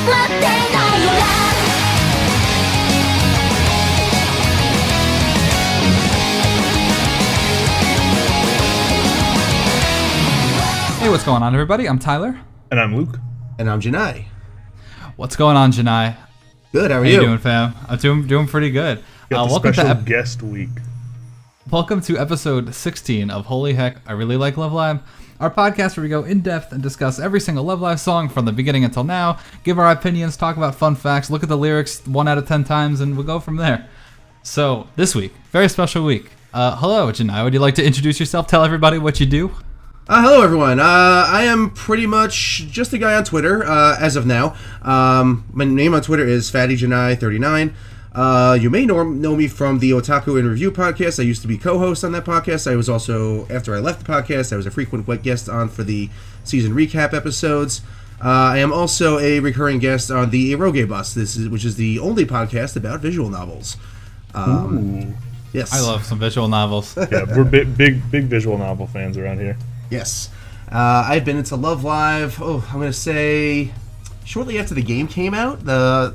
Hey, what's going on, everybody? I'm Tyler. And I'm Luke. And I'm Janai. What's going on, Janai? Good, how are you? you Doing, fam? I'm doing pretty good. Welcome to guest week. Welcome to episode 16 of Holy Heck, I Really Like Love Live, our podcast where we go in depth and discuss every single Love Live song from the beginning until now, give our opinions, talk about fun facts, look at the lyrics 1 out of 10 times, and we'll go from there. So, this week, very special week. Hello, Janai. Would you like to introduce yourself? Tell everybody what you do. Hello, everyone. I am pretty much just a guy on Twitter, as of now. My name on Twitter is FattyJanai39. You may know me from the Otaku and Review podcast. I used to be co-host on that podcast. I was also, after I left the podcast, I was a frequent guest on for the season recap episodes. I am also a recurring guest on the Eroge Bus, which is the only podcast about visual novels. Ooh. Yes. I love some visual novels. Yeah, we're big visual novel fans around here. Yes. I've been into Love Live, I'm going to say, shortly after the game came out,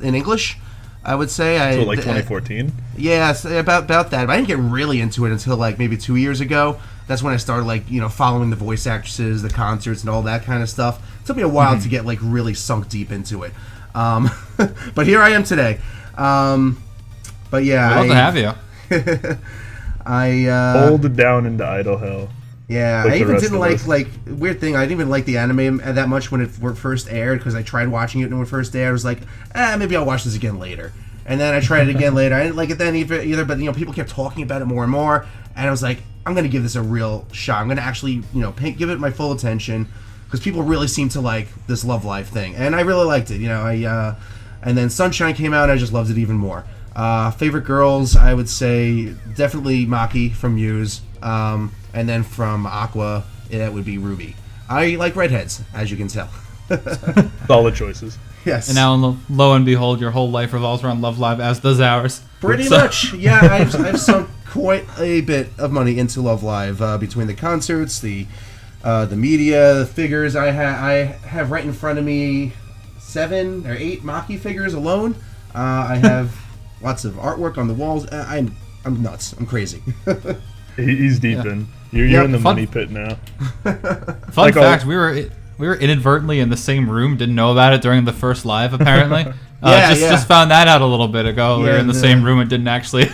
in English, I would say. So, like 2014? Yeah, about that. But I didn't get really into it until, like, maybe 2 years ago. That's when I started, like, following the voice actresses, the concerts, and all that kind of stuff. It took me a while to get, like, really sunk deep into it. But here I am today. But yeah. I'd love to have you. Hold down into idle hell. Yeah, I even didn't like weird thing. I didn't even like the anime that much when it first aired because I tried watching it when it first aired. I was like, maybe I'll watch this again later. And then I tried it again later. I didn't like it then either, but people kept talking about it more and more, and I was like, I'm gonna give this a real shot. I'm gonna actually give it my full attention because people really seem to like this Love Live thing, and I really liked it. And then Sunshine came out, and I just loved it even more. Favorite girls, I would say definitely Maki from Muse. And then from Aqua, that would be Ruby. I like redheads, as you can tell. Solid choices. Yes. And now, lo and behold, your whole life revolves around Love Live, as does ours. Pretty much. Yeah, I've sunk quite a bit of money into Love Live between the concerts, the media, the figures. I have right in front of me 7 or 8 Maki figures alone. I have lots of artwork on the walls. I'm nuts. I'm crazy. He's deep in. You're in the money pit now. Fun fact: we were inadvertently in the same room. Didn't know about it during the first live. Apparently, just found that out a little bit ago. We were in the same room and didn't actually.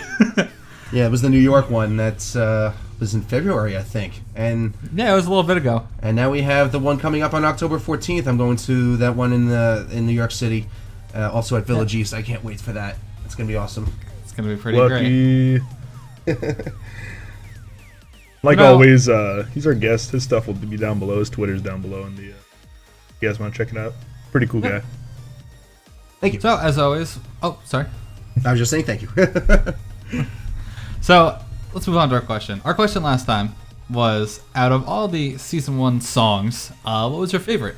Yeah, it was the New York one. That was in February, I think. And yeah, it was a little bit ago. And now we have the one coming up on October 14th. I'm going to that one in New York City, also at Village East. I can't wait for that. It's gonna be awesome. It's gonna be pretty great. Like always, he's our guest. His stuff will be down below. His Twitter's down below. And you guys want to check it out? Pretty cool guy. Thank you. So, as always... Oh, sorry. I was just saying thank you. So, let's move on to our question. Our question last time was, out of all the Season 1 songs, what was your favorite?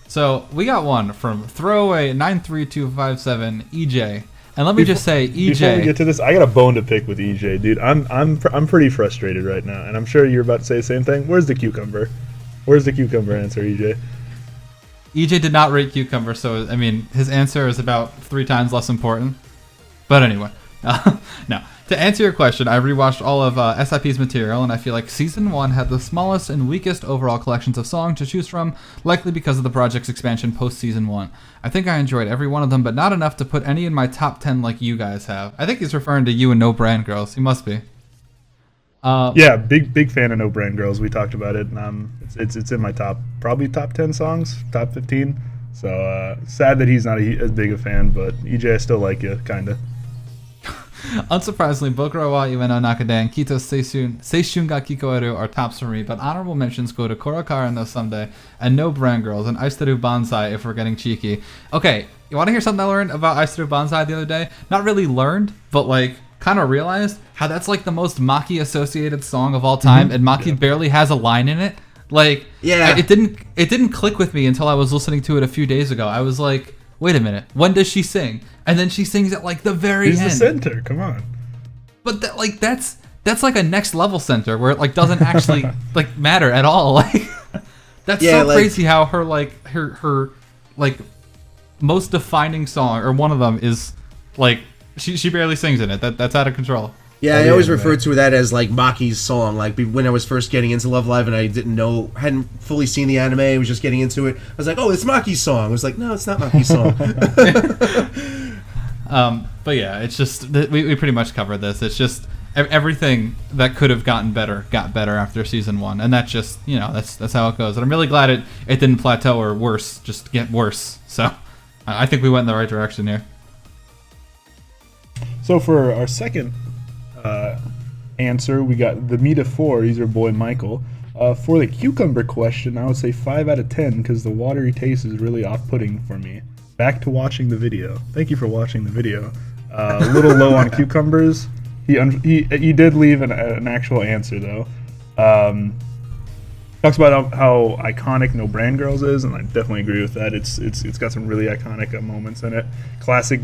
So, we got one from Throwaway 93257 EJ. And let me just say, EJ... Before we get to this, I got a bone to pick with EJ, dude. I'm pretty frustrated right now, and I'm sure you're about to say the same thing. Where's the cucumber? Where's the cucumber answer, EJ? EJ did not rate cucumber, so, I mean, his answer is about 3 times less important. But anyway, no. To answer your question, I rewatched all of SIP's material, and I feel like Season 1 had the smallest and weakest overall collections of songs to choose from, likely because of the project's expansion post-Season 1. I think I enjoyed every one of them, but not enough to put any in my top 10 like you guys have. I think he's referring to you and No Brand Girls. He must be. Yeah, big fan of No Brand Girls. We talked about it, and it's in my probably top 10 songs, top 15. So sad that he's not as big a fan, but EJ, I still like you, kinda. Unsurprisingly, Bokura wa Iwe no Nakade and Kito Seishun ga Kikoeru are tops for me, but honorable mentions go to Korokara no Someday and No Brand Girls and Aishiteru Banzai if we're getting cheeky. Okay, you want to hear something I learned about Aishiteru Banzai the other day? Not really learned, but like kind of realized how that's like the most Maki associated song of all time, and Maki barely has a line in it. Like, yeah, it didn't click with me until I was listening to it a few days ago. I was like, wait a minute, when does she sing? And then she sings at like the very end. He's the center, come on. But that's like a next level center where it like doesn't actually like matter at all. Like that's so crazy how her most defining song, or one of them, is like she barely sings in it. That's out of control. Yeah, I always referred to that as like Maki's song. Like when I was first getting into Love Live and I hadn't fully seen the anime, I was just getting into it. I was like, oh, it's Maki's song. I was like, no, it's not Maki's song. But yeah, it's just we pretty much covered this. It's just everything that could have gotten better got better after season 1, and that's just that's how it goes. And I'm really glad it didn't plateau or worse, just get worse. So I think we went in the right direction here. So for our second answer, we got the Mita 4. He's our boy Michael. For the cucumber question, I would say 5 out of 10 because the watery taste is really off-putting for me. Back to watching the video. Thank you for watching the video. A little low on cucumbers. He did leave an actual answer though. Talks about how iconic No Brand Girls is, and I definitely agree with that. It's got some really iconic moments in it. Classic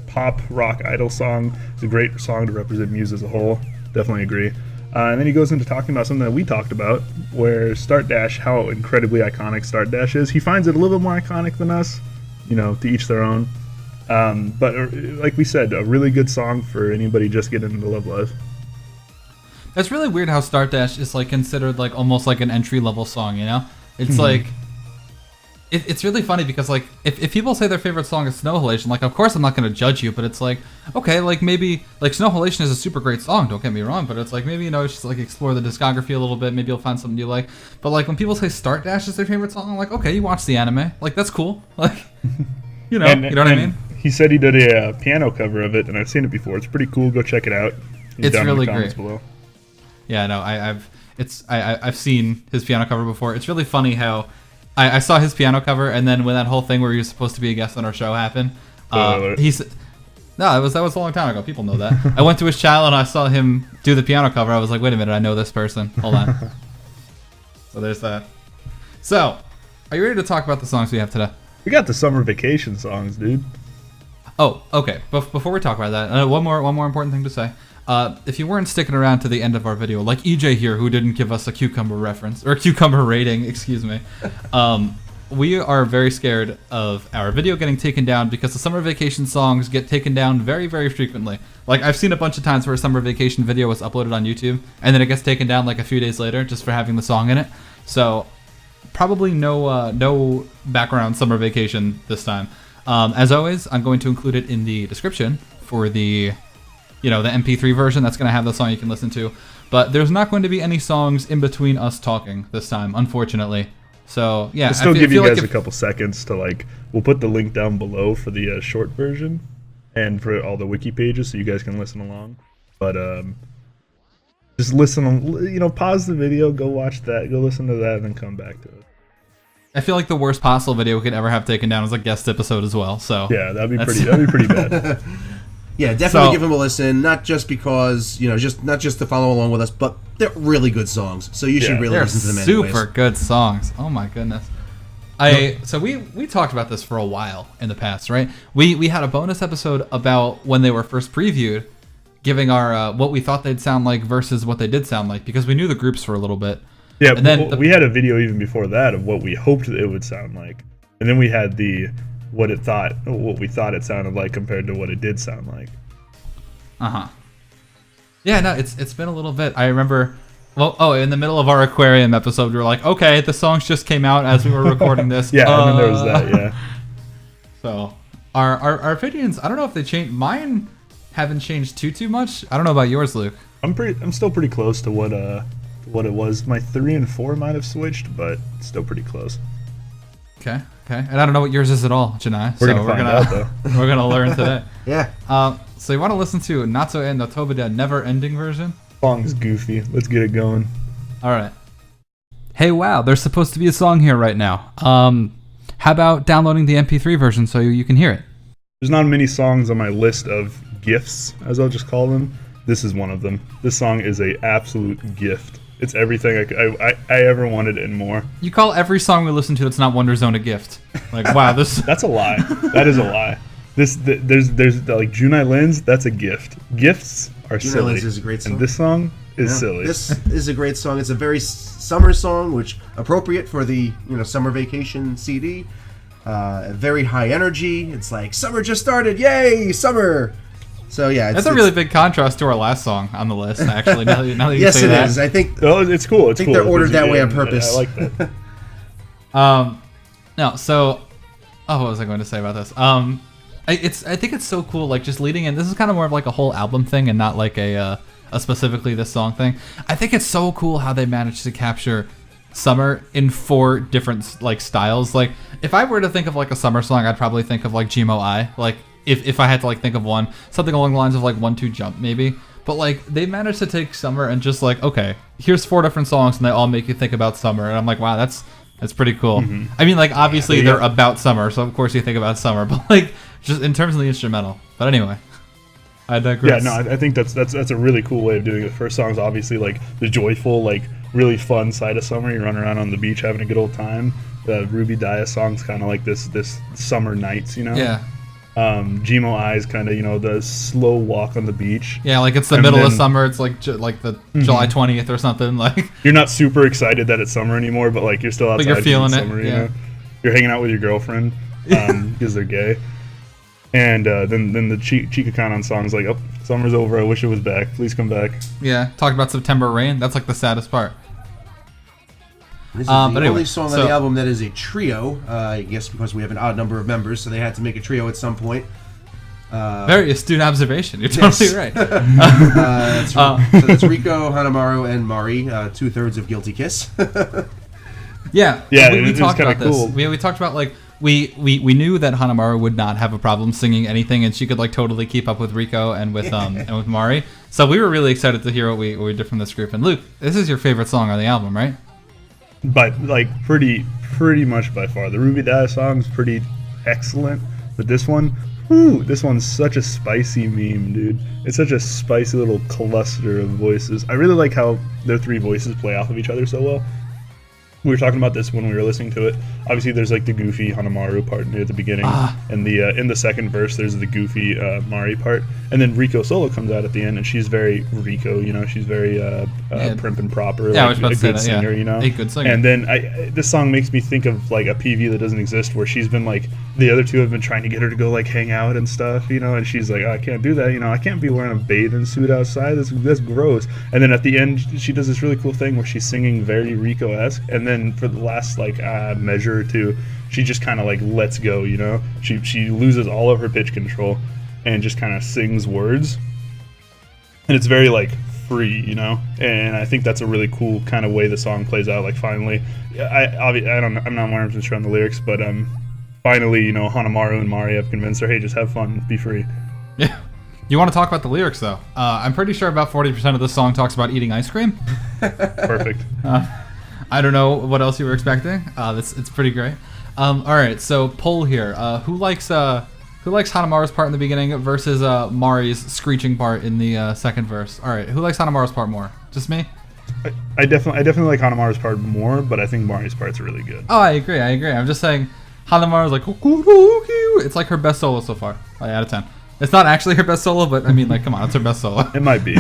pop rock idol song. It's a great song to represent Muse as a whole. Definitely agree. And then he goes into talking about something that we talked about, where Start Dash, how incredibly iconic Start Dash is. He finds it a little bit more iconic than us, to each their own. But like we said, a really good song for anybody just getting into Love Live. That's really weird how Start Dash is like considered like almost like an entry level song. It's like it's really funny because like if people say their favorite song is Snow Halation, like of course I'm not going to judge you, but it's like okay, like maybe like Snow Halation is a super great song, don't get me wrong, but it's like maybe just like explore the discography a little bit, maybe you'll find something you like. But like when people say Start Dash is their favorite song, I'm like okay, you watch the anime, like that's cool, like you know what I mean. He said he did a piano cover of it, and I've seen it before. It's pretty cool. Go check it out. It's really great. Below. Yeah, no, I've seen his piano cover before. It's really funny how I saw his piano cover, and then when that whole thing where he was supposed to be a guest on our show happened, he said, "No, that was a long time ago. People know that." I went to his channel and I saw him do the piano cover. I was like, "Wait a minute, I know this person. Hold on." So there's that. So, are you ready to talk about the songs we have today? We got the summer vacation songs, dude. Oh, okay. Before we talk about that, one more important thing to say. If you weren't sticking around to the end of our video, like EJ here, who didn't give us a cucumber reference or cucumber rating, excuse me, we are very scared of our video getting taken down because the summer vacation songs get taken down very, very frequently. Like I've seen a bunch of times where a summer vacation video was uploaded on YouTube and then it gets taken down like a few days later just for having the song in it. So probably no background summer vacation this time. As always, I'm going to include it in the description for the MP3 version. That's going to have the song you can listen to. But there's not going to be any songs in between us talking this time, unfortunately. So, yeah. We'll still give you guys a couple seconds to, we'll put the link down below for the short version and for all the wiki pages so you guys can listen along. But just listen, pause the video, go watch that, go listen to that, and then come back to it. I feel like the worst possible video we could ever have taken down is a guest episode as well. So yeah, that'd be pretty bad. Yeah, definitely give them a listen. Not just because not just to follow along with us, but they're really good songs. So you should really listen to them anyways. Super good songs. Oh my goodness. So we talked about this for a while in the past, right? We had a bonus episode about when they were first previewed, giving our what we thought they'd sound like versus what they did sound like because we knew the groups for a little bit. Yeah, and then we had a video even before that of what we hoped it would sound like, and then we had what we thought it sounded like compared to what it did sound like. Yeah, no, it's been a little bit. I remember. Well, in the middle of our aquarium episode, we were like, okay, the songs just came out as we were recording this. Yeah, and then there was that. Yeah. So our opinions, I don't know if they changed. Mine haven't changed too much. I don't know about yours, Luke. I'm still pretty close to what it was. My 3 and 4 might have switched, but still pretty close. Okay. And I don't know what yours is at all, Janai. We're gonna find out, though. We're gonna learn today. Yeah. So you want to listen to Natsu and the Tobira Never Ending version? Song's goofy. Let's get it going. All right. Hey, wow! There's supposed to be a song here right now. How about downloading the MP3 version so you can hear it? There's not many songs on my list of gifts, as I'll just call them. This is one of them. This song is a absolute gift. It's everything I ever wanted and more. You call every song we listen to that's not Wonder Zone a gift. Like, wow, this... That's a lie. That is a lie. There's like Junai Lin's, that's a gift. Gifts are Junai silly. Lin's is a great song. And this song is silly. This is a great song. It's a very summer song, which appropriate for the summer vacation CD. very high energy. It's like summer just started, yay, summer! So yeah, that's a really big contrast to our last song on the list. Actually, now that you yes, say it that. is. I think. Oh, it's cool. It's I think they're ordered that way on purpose. I like that. No, so, what was I going to say about this? I think it's so cool. Like just leading in. This is kind of more of like a whole album thing, and not like a specifically this song thing. I think it's so cool how they managed to capture summer in 4 different like styles. Like if I were to think of like a summer song, I'd probably think of like Jimo I. Like if I had to like think of one, something along the lines of like 1-2 Jump maybe. But like they managed to take summer and just like, okay, here's 4 different songs and they all make you think about summer. And I'm like, wow, that's pretty cool. Mm-hmm. I mean, like obviously they're about summer, so of course you think about summer. But like just in terms of the instrumental. But anyway, I digress. Yeah, no, I think that's a really cool way of doing it. The first song's obviously like the joyful, like really fun side of summer. You run around on the beach having a good old time. The Ruby Dia song's kind of like this summer nights, you know. Yeah. Jimo I's kind of, you know, the slow walk on the beach. Yeah, like it's the middle of summer. It's like the July 20th or something. Like you're not super excited that it's summer anymore, but like you're still outside. But you're feeling summer, it. You know? You're hanging out with your girlfriend because they're gay. And then the Chika-Kanon song's like, oh, summer's over. I wish it was back. Please come back. Yeah, talk about September rain. That's like the saddest part. This is the only song on the album that is a trio. I guess because we have an odd number of members, so they had to make a trio at some point. Very astute observation. You're totally right. So that's Riko, Hanamaru, and Mari, 2/3 of Guilty Kiss. Yeah, we talked about this. Cool. We talked about like we knew that Hanamaru would not have a problem singing anything, and she could like totally keep up with Riko and with and with Mari. So we were really excited to hear what we did from this group. And Luke, this is your favorite song on the album, right? But like pretty much by far. The Ruby Dia song's pretty excellent, but this one's such a spicy meme, dude. It's such a spicy little cluster of voices. I really like how their 3 voices play off of each other so well. We were talking about this when we were listening to it. Obviously, there's like the goofy Hanamaru part near the beginning, and in the second verse, there's the goofy Mari part, and then Riko solo comes out at the end, and she's very Riko, you know, she's very prim and proper, yeah, like a good singer, you know, a good singer. And then this song makes me think of like a PV that doesn't exist, where she's been like the other 2 have been trying to get her to go like hang out and stuff, you know, and she's like, oh, I can't do that, you know, I can't be wearing a bathing suit outside. That's gross. And then at the end, she does this really cool thing where she's singing very Riko-esque, and then for the last like measure or 2, she just kind of like lets go, you know. She loses all of her pitch control and just kind of sings words, and it's very like free, you know. And I think that's a really cool kind of way the song plays out. Like finally, I'm not 100% sure on the lyrics, but finally, you know, Hanamaru and Mari have convinced her, hey, just have fun, be free. Yeah. You want to talk about the lyrics though? I'm pretty sure about 40% of this song talks about eating ice cream. Perfect. I don't know what else you were expecting. It's pretty great. All right, so poll here. Who likes Hanamaru's part in the beginning versus Mari's screeching part in the second verse? All right, who likes Hanamaru's part more? Just me? I definitely like Hanamaru's part more, but I think Mari's part's really good. Oh, I agree. I'm just saying Hanamaru's like, it's like her best solo so far. Out of 10. It's not actually her best solo, but I mean, like, come on, it's her best solo. It might be.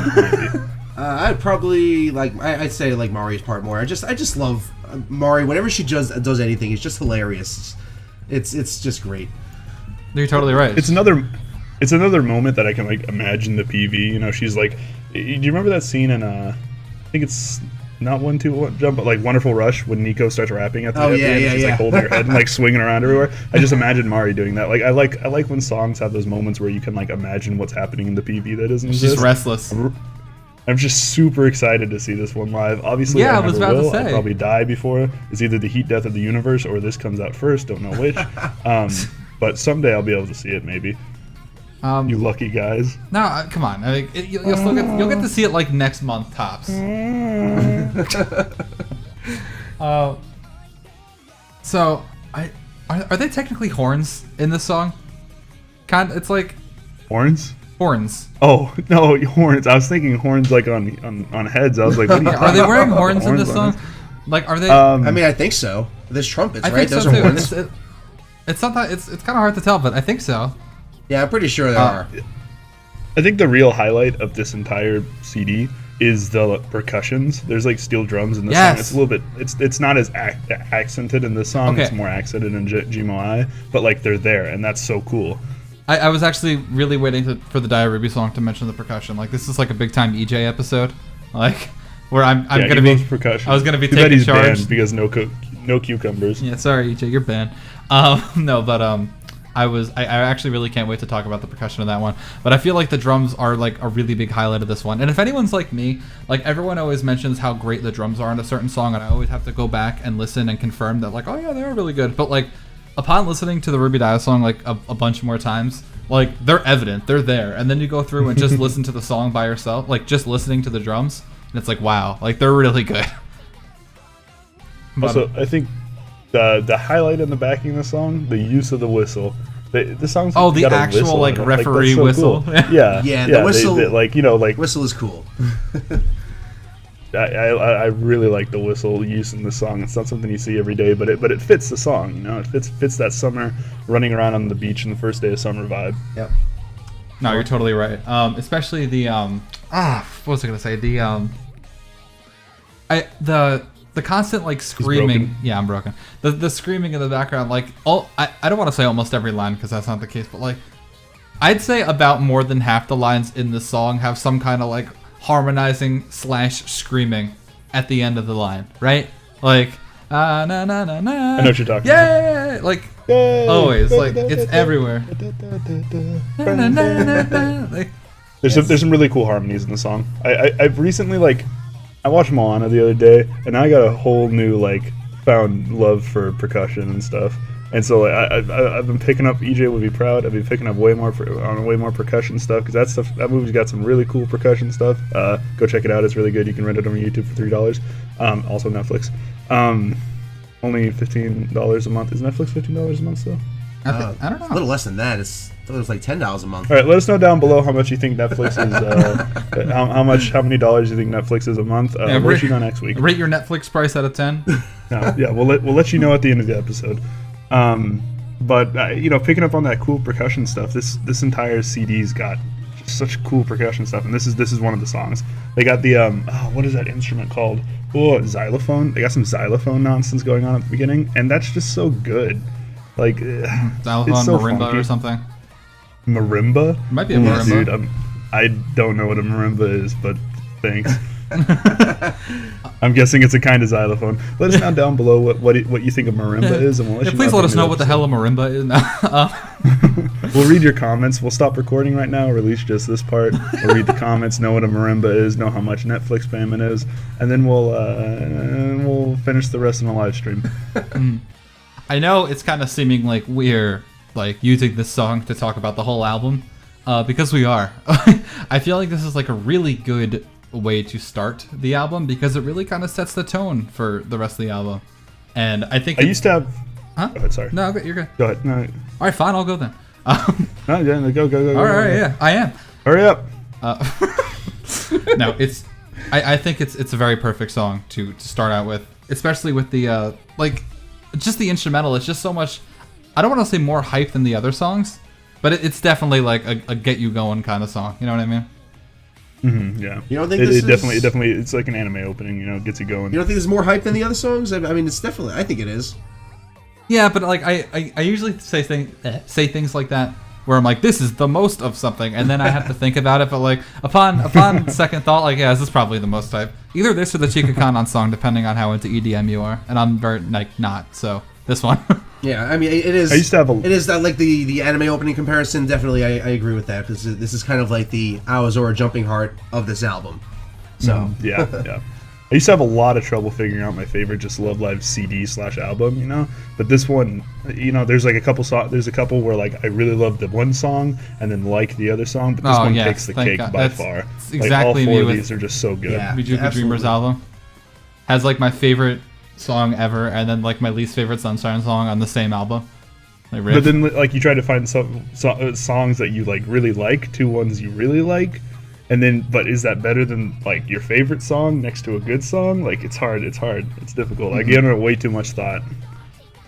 I'd probably I'd say like Mari's part more. I just love Mari. Whenever she does anything, it's just hilarious. It's just great. You're totally right. It's another moment that I can like imagine the PV. You know, she's like, do you remember that scene in I think it's not 1-2 Jump, but like Wonderful Rush when Nico starts rapping at the end. She's like holding her head and like swinging around everywhere. I just imagine Mari doing that. Like I like when songs have those moments where you can like imagine what's happening in the PV that doesn't exist. She's restless. I'm just super excited to see this one live. Obviously, I was about to say. I'll probably die before. It's either the heat death of the universe or this comes out first. Don't know which. But someday I'll be able to see it. Maybe. You lucky guys. No, come on. I mean, you'll get to see it like next month tops. So, are they technically horns in this song? It's like horns. Horns. Oh no, horns! I was thinking horns like on heads. I was like, what are they wearing horns in this song? Like, are they? I mean, I think so. There's trumpets, right? Those are horns. It's not that. It's kind of hard to tell, but I think so. Yeah, I'm pretty sure there are. I think the real highlight of this entire CD is the percussions. There's like steel drums in this song. It's a little bit. It's not as accented in this song. Okay. It's more accented in Jimo I, but like they're there, and that's so cool. I was actually really waiting for the Dia Ruby song to mention the percussion. Like this is like a big time EJ episode, like where I'm gonna be percussion. I was gonna be taking charge banned because no cucumbers. Yeah, sorry EJ, you're banned. No, but I actually really can't wait to talk about the percussion of that one. But I feel like the drums are like a really big highlight of this one. And if anyone's like me, like everyone always mentions how great the drums are in a certain song, and I always have to go back and listen and confirm that like, oh yeah, they are really good. But like upon listening to the Ruby Dia song like a bunch more times, like they're evident, they're there. And then you go through and just listen to the song by yourself, like just listening to the drums, and it's like, wow, like they're really good. Also, I think the highlight in the backing of the song, the use of the whistle. The song's the actual like referee so whistle. Cool. Yeah, the whistle. Like whistle is cool. I really like the whistle use in the song. It's not something you see every day, but it fits the song. You know, it fits that summer running around on the beach in the first day of summer vibe. Yep. No, you're totally right. Especially the what was I gonna say? The constant like screaming. Yeah, I'm broken. The screaming in the background, like I don't want to say almost every line because that's not the case, but like I'd say about more than half the lines in the song have some kind of like harmonizing / screaming at the end of the line, right? Like na na na na. I know what you're talking about. Like always, like it's everywhere. Like, there's some really cool harmonies in the song. I've recently I watched Moana the other day, and I got a whole new found love for percussion and stuff. And so I've been picking up. EJ would be proud. I've been picking up way more percussion stuff because that movie's got some really cool percussion stuff. Go check it out. It's really good. You can rent it on YouTube for $3. Also Netflix. Only $15 a month. Is Netflix $15 a month still? I don't know. A little less than that. It was like $10 a month. All right, let us know down below how much you think Netflix is. How many dollars you think Netflix is a month? We'll let you know next week. Rate your Netflix price out of 10. Yeah, we'll let you know at the end of the episode. But picking up on that cool percussion stuff. This entire CD's got just such cool percussion stuff, and this is one of the songs. They got the what is that instrument called? Oh, xylophone. They got some xylophone nonsense going on at the beginning, and that's just so good. Like xylophone, it's so marimba funky. Or something. Marimba? It might be a marimba. Dude, I don't know what a marimba is, but thanks. I'm guessing it's a kind of xylophone. Let us know down below what you think a marimba is, and we'll let you know. Please let us know what the hell a marimba is. We'll read your comments. We'll stop recording right now. Release just this part. We'll read the comments. Know what a marimba is. Know how much Netflix payment is, and then we'll finish the rest in a live stream. I know it's kind of seeming like we're using this song to talk about the whole album, because we are. I feel like this is like a really good way to start the album because it really kind of sets the tone for the rest of the album. And I think I used to have. Huh? Go ahead, sorry. No, you're good. Go ahead. No. All right, fine. I'll go then. No, yeah, go. All right, yeah, I am. Hurry up. No, it's. I think it's a very perfect song to start out with, especially with the just the instrumental. It's just so much. I don't want to say more hype than the other songs, but it's definitely like a get you going kind of song. You know what I mean? Mm-hmm, yeah. You don't think it definitely it's like an anime opening. Gets you going. You don't think there's more hype than the other songs? I mean, it's definitely. I think it is. Yeah, but I usually say things like that where I'm like, this is the most of something, and then I have to think about it. But like upon second thought, like, yeah, this is probably the most hype. Either this or the Chika Kanan song, depending on how into EDM you are, and I'm very not. So this one. Yeah, I mean, it is. I used to have It is like the anime opening comparison. Definitely, I agree with that because this is kind of like the Owari jumping heart of this album. So yeah. I used to have a lot of trouble figuring out my favorite just Love Live CD / album, But this one, there's like a couple there's a couple where like I really love the one song and then like the other song, but this one takes the cake by far. Exactly, all four of these are just so good. Yeah, Bijuka Dreamers album has like my favorite song ever, and then like my least favorite Sunshine song on the same album. But then like you try to find some songs that you like really like, two ones you really like. And then, but is that better than like your favorite song next to a good song? Like it's hard. It's difficult. I give it way too much thought.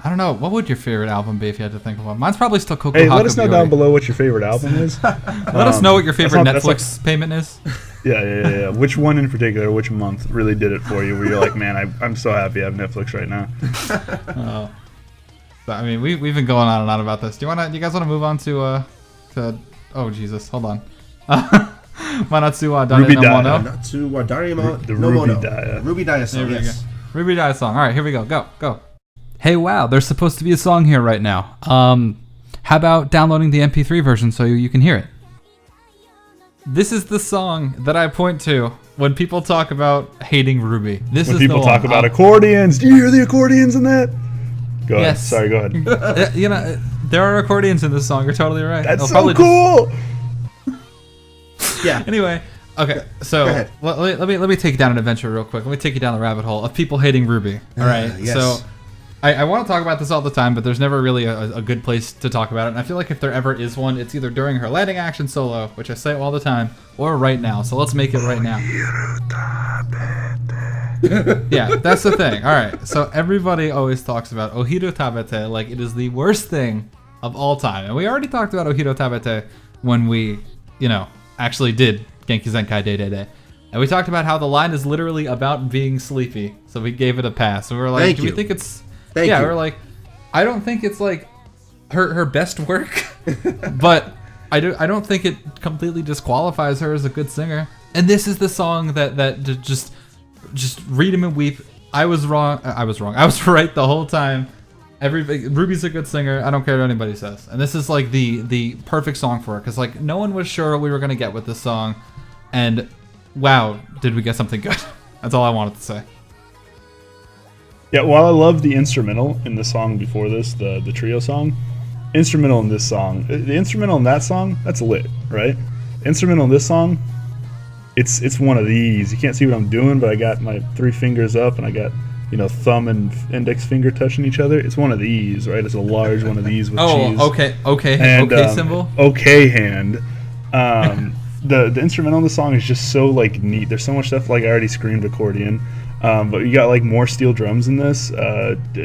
I don't know. What would your favorite album be if you had to think of one? Mine's probably still Coco Hey, let us know down below what your favorite album is. Let us know what your favorite Netflix payment is. Yeah. Which one in particular, which month really did it for you where you're like, man, I'm so happy I have Netflix right now. So, I mean, we've been going on and on about this. Do you guys want to move on to oh, Jesus, hold on. Manatsu wa Dare no Mono. Natsu wa Dare no The Mono. Ruby Daya. Ruby Daya song, yes. Ruby Daya song. All right, here we go. Go. Hey, wow, there's supposed to be a song here right now. How about downloading the MP3 version so you can hear it? This is the song that I point to when people talk about hating Ruby. When people talk about accordions. Do you hear the accordions in that? Go ahead. Sorry, go ahead. There are accordions in this song. You're totally right. That's so cool. Yeah. Anyway, okay. So let me take you down an adventure real quick. Let me take you down the rabbit hole of people hating Ruby. All right. Yes. So I want to talk about this all the time, but there's never really a good place to talk about it. And I feel like if there ever is one, it's either during her lighting action solo, which I say all the time, or right now. So let's make it right now. Yeah, that's the thing. All right. So everybody always talks about Ohiru Tabete like it is the worst thing of all time. And we already talked about Ohiru Tabete when we, actually did Genki Zenkai Day Day Day. And we talked about how the line is literally about being sleepy. So we gave it a pass. So we were like, we think it's... Thank you. We're like, I don't think it's like her best work, but I don't think it completely disqualifies her as a good singer. And this is the song that just read him and weep. I was wrong. I was right the whole time. Ruby's a good singer. I don't care what anybody says. And this is like the perfect song for her because like no one was sure what we were gonna get with this song, and wow, did we get something good? That's all I wanted to say. Yeah, while I love the instrumental in the song before this, the trio song, instrumental in this song, the instrumental in that song, that's lit, right? Instrumental in this song, it's one of these. You can't see what I'm doing, but I got my 3 fingers up and I got, thumb and index finger touching each other. It's one of these, right? It's a large one of these with cheese. Okay symbol. Okay hand. The instrumental in the song is just so like neat. There's so much stuff like I already screamed accordion. But you got like more steel drums in this.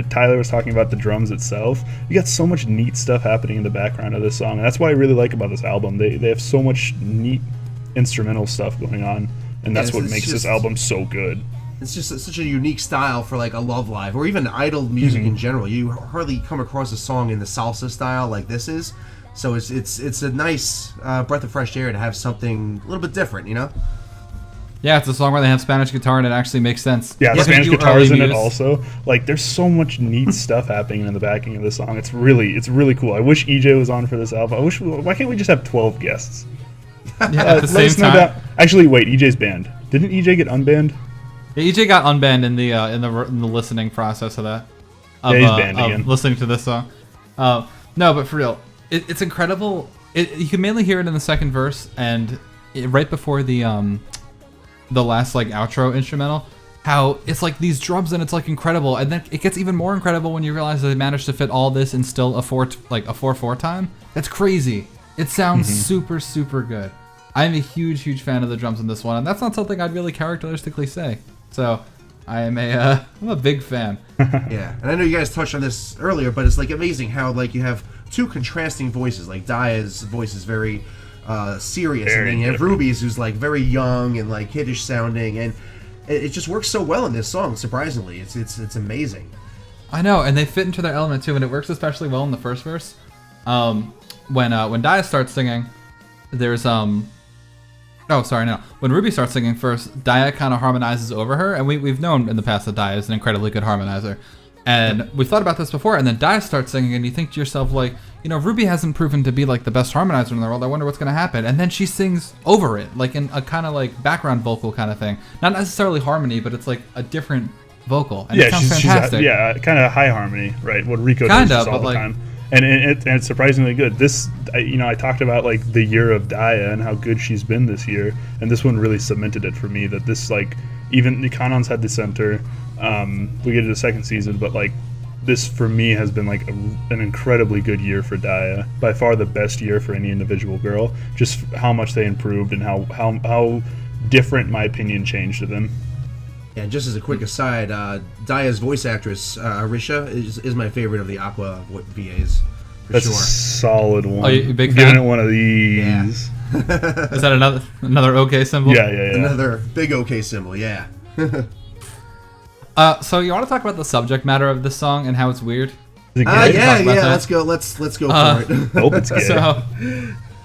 Tyler was talking about the drums itself. You got so much neat stuff happening in the background of this song. And that's what I really like about this album. They have so much neat instrumental stuff going on, and that's what makes this album so good. It's just such a unique style for like a Love Live or even idol music in general. You hardly come across a song in the salsa style like this is. So it's a nice breath of fresh air to have something a little bit different, Yeah, it's a song where they have Spanish guitar and it actually makes sense. Yeah, the Spanish guitar is in it also. Like, there's so much neat stuff happening in the backing of this song. It's really cool. I wish EJ was on for this album. Why can't we just have 12 guests? Yeah, at the same time. Actually, wait, EJ's banned. Didn't EJ get unbanned? Yeah, EJ got unbanned in the listening process of that. He's banned again. Listening to this song. No, but for real, it's incredible. You can mainly hear it in the second verse and right before the last like outro instrumental, how it's like these drums and it's like incredible, and then it gets even more incredible when you realize that they managed to fit all this in still a 4/4 time. That's crazy. It sounds super good. I'm a huge fan of the drums in this one, and that's not something I'd really characteristically say. So I'm a big fan. Yeah, and I know you guys touched on this earlier, but it's like amazing how like you have 2 contrasting voices. Like Daya's voice is very serious, and then you have Ruby's who's like very young and like kiddish sounding, and it just works so well in this song. Surprisingly, it's amazing. I know, and they fit into their element too, and it works especially well in the first verse. When Daya starts singing, there's when Ruby starts singing first, Daya kind of harmonizes over her, and we've known in the past that Daya is an incredibly good harmonizer. And we've thought about this before, and then Daya starts singing, and you think to yourself, like, Ruby hasn't proven to be, like, the best harmonizer in the world. I wonder what's going to happen. And then she sings over it, like in a kind of, like, background vocal kind of thing. Not necessarily harmony, but it's, like, a different vocal. And it sounds fantastic. She's kind of high harmony, right? What Rico does all the time. And it's surprisingly good. This, I talked about, like, the year of Daya and how good she's been this year. And this one really cemented it for me that this, like, even the Kanons had the center. We get to the second season, but like this for me has been like an incredibly good year for Daya. By far the best year for any individual girl. Just how much they improved and how different my opinion changed to them. And just as a quick aside, Daya's voice actress, Arisha, is my favorite of the Aqua VAs. That's sure. A solid one. Oh, you big fan? Giving it one of these. Yeah. Is that another OK symbol? Yeah. Another big OK symbol, yeah. So you want to talk about the subject matter of this song and how it's weird? Yeah. Let's go. Let's go for it. Hope it's gay. So,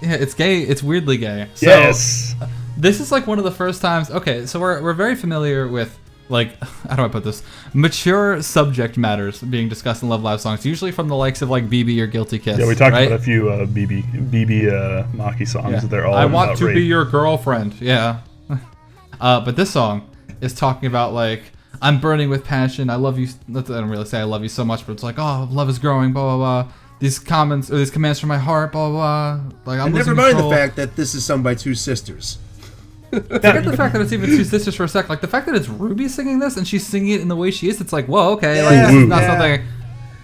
yeah, it's gay. It's weirdly gay. So, yes. This is like one of the first times. Okay, so we're very familiar with, like, how do I put this? Mature subject matters being discussed in Love Live songs, usually from the likes of like BB or Guilty Kiss. Yeah, we talked about a few BB Maki songs. Yeah. They're all I want to rape. be your girlfriend. Yeah. But this song is talking about like, I'm burning with passion. I love you. I don't really say I love you so much, but it's like, oh, love is growing. Blah blah blah. These comments or these commands from my heart. Blah blah blah. Like I'm. And never mind the fact that this is sung by two sisters. Forget the fact that it's even two sisters for a sec. Like the fact that it's Ruby singing this and she's singing it in the way she is. It's like, whoa, okay. Like this is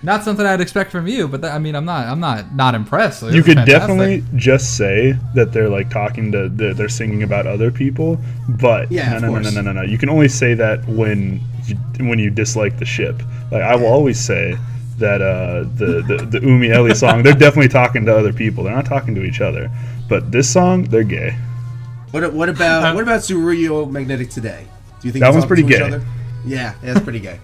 not something I'd expect from you. But I mean, I'm not impressed. Like, you could definitely just say that they're like talking to, they're singing about other people. But no. You can only say that when you dislike the ship. Like I will always say that the Umi Ellie song, they're definitely talking to other people. They're not talking to each other. But this song, they're gay. What about Tsuruyo Magnetic Today? Do you think that one's pretty gay? Yeah, that's pretty gay.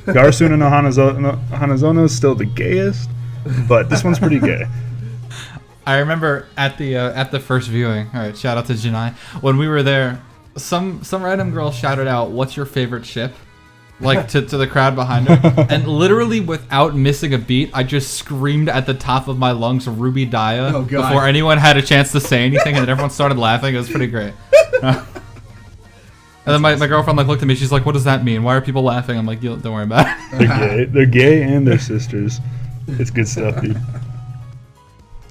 Garsuna no Hanazono is still the gayest, but this one's pretty gay. I remember at the first viewing. All right, shout out to Janai. When we were there, some random girl shouted out, "What's your favorite ship?" Like to the crowd behind her, and literally without missing a beat, I just screamed at the top of my lungs, "Ruby Daya!" Before anyone had a chance to say anything, and then everyone started laughing. It was pretty great. And then my girlfriend like looked at me. She's like, "What does that mean? Why are people laughing?" I'm like, "Don't worry about it." They're gay and they're sisters. It's good stuff, dude.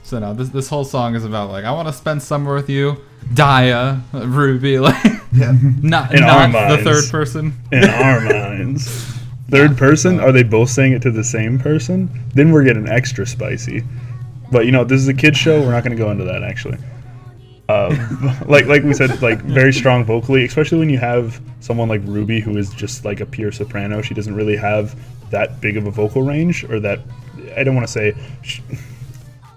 So no, this whole song is about like, I want to spend summer with you, Daya, Ruby, like not the third person. In our minds. Third person? Are they both saying it to the same person? Then we're getting extra spicy. But this is a kid's show. We're not going to go into that actually. Like we said, like very strong vocally, especially when you have someone like Ruby who is just like a pure soprano. She doesn't really have that big of a vocal range, or that, I don't want to say,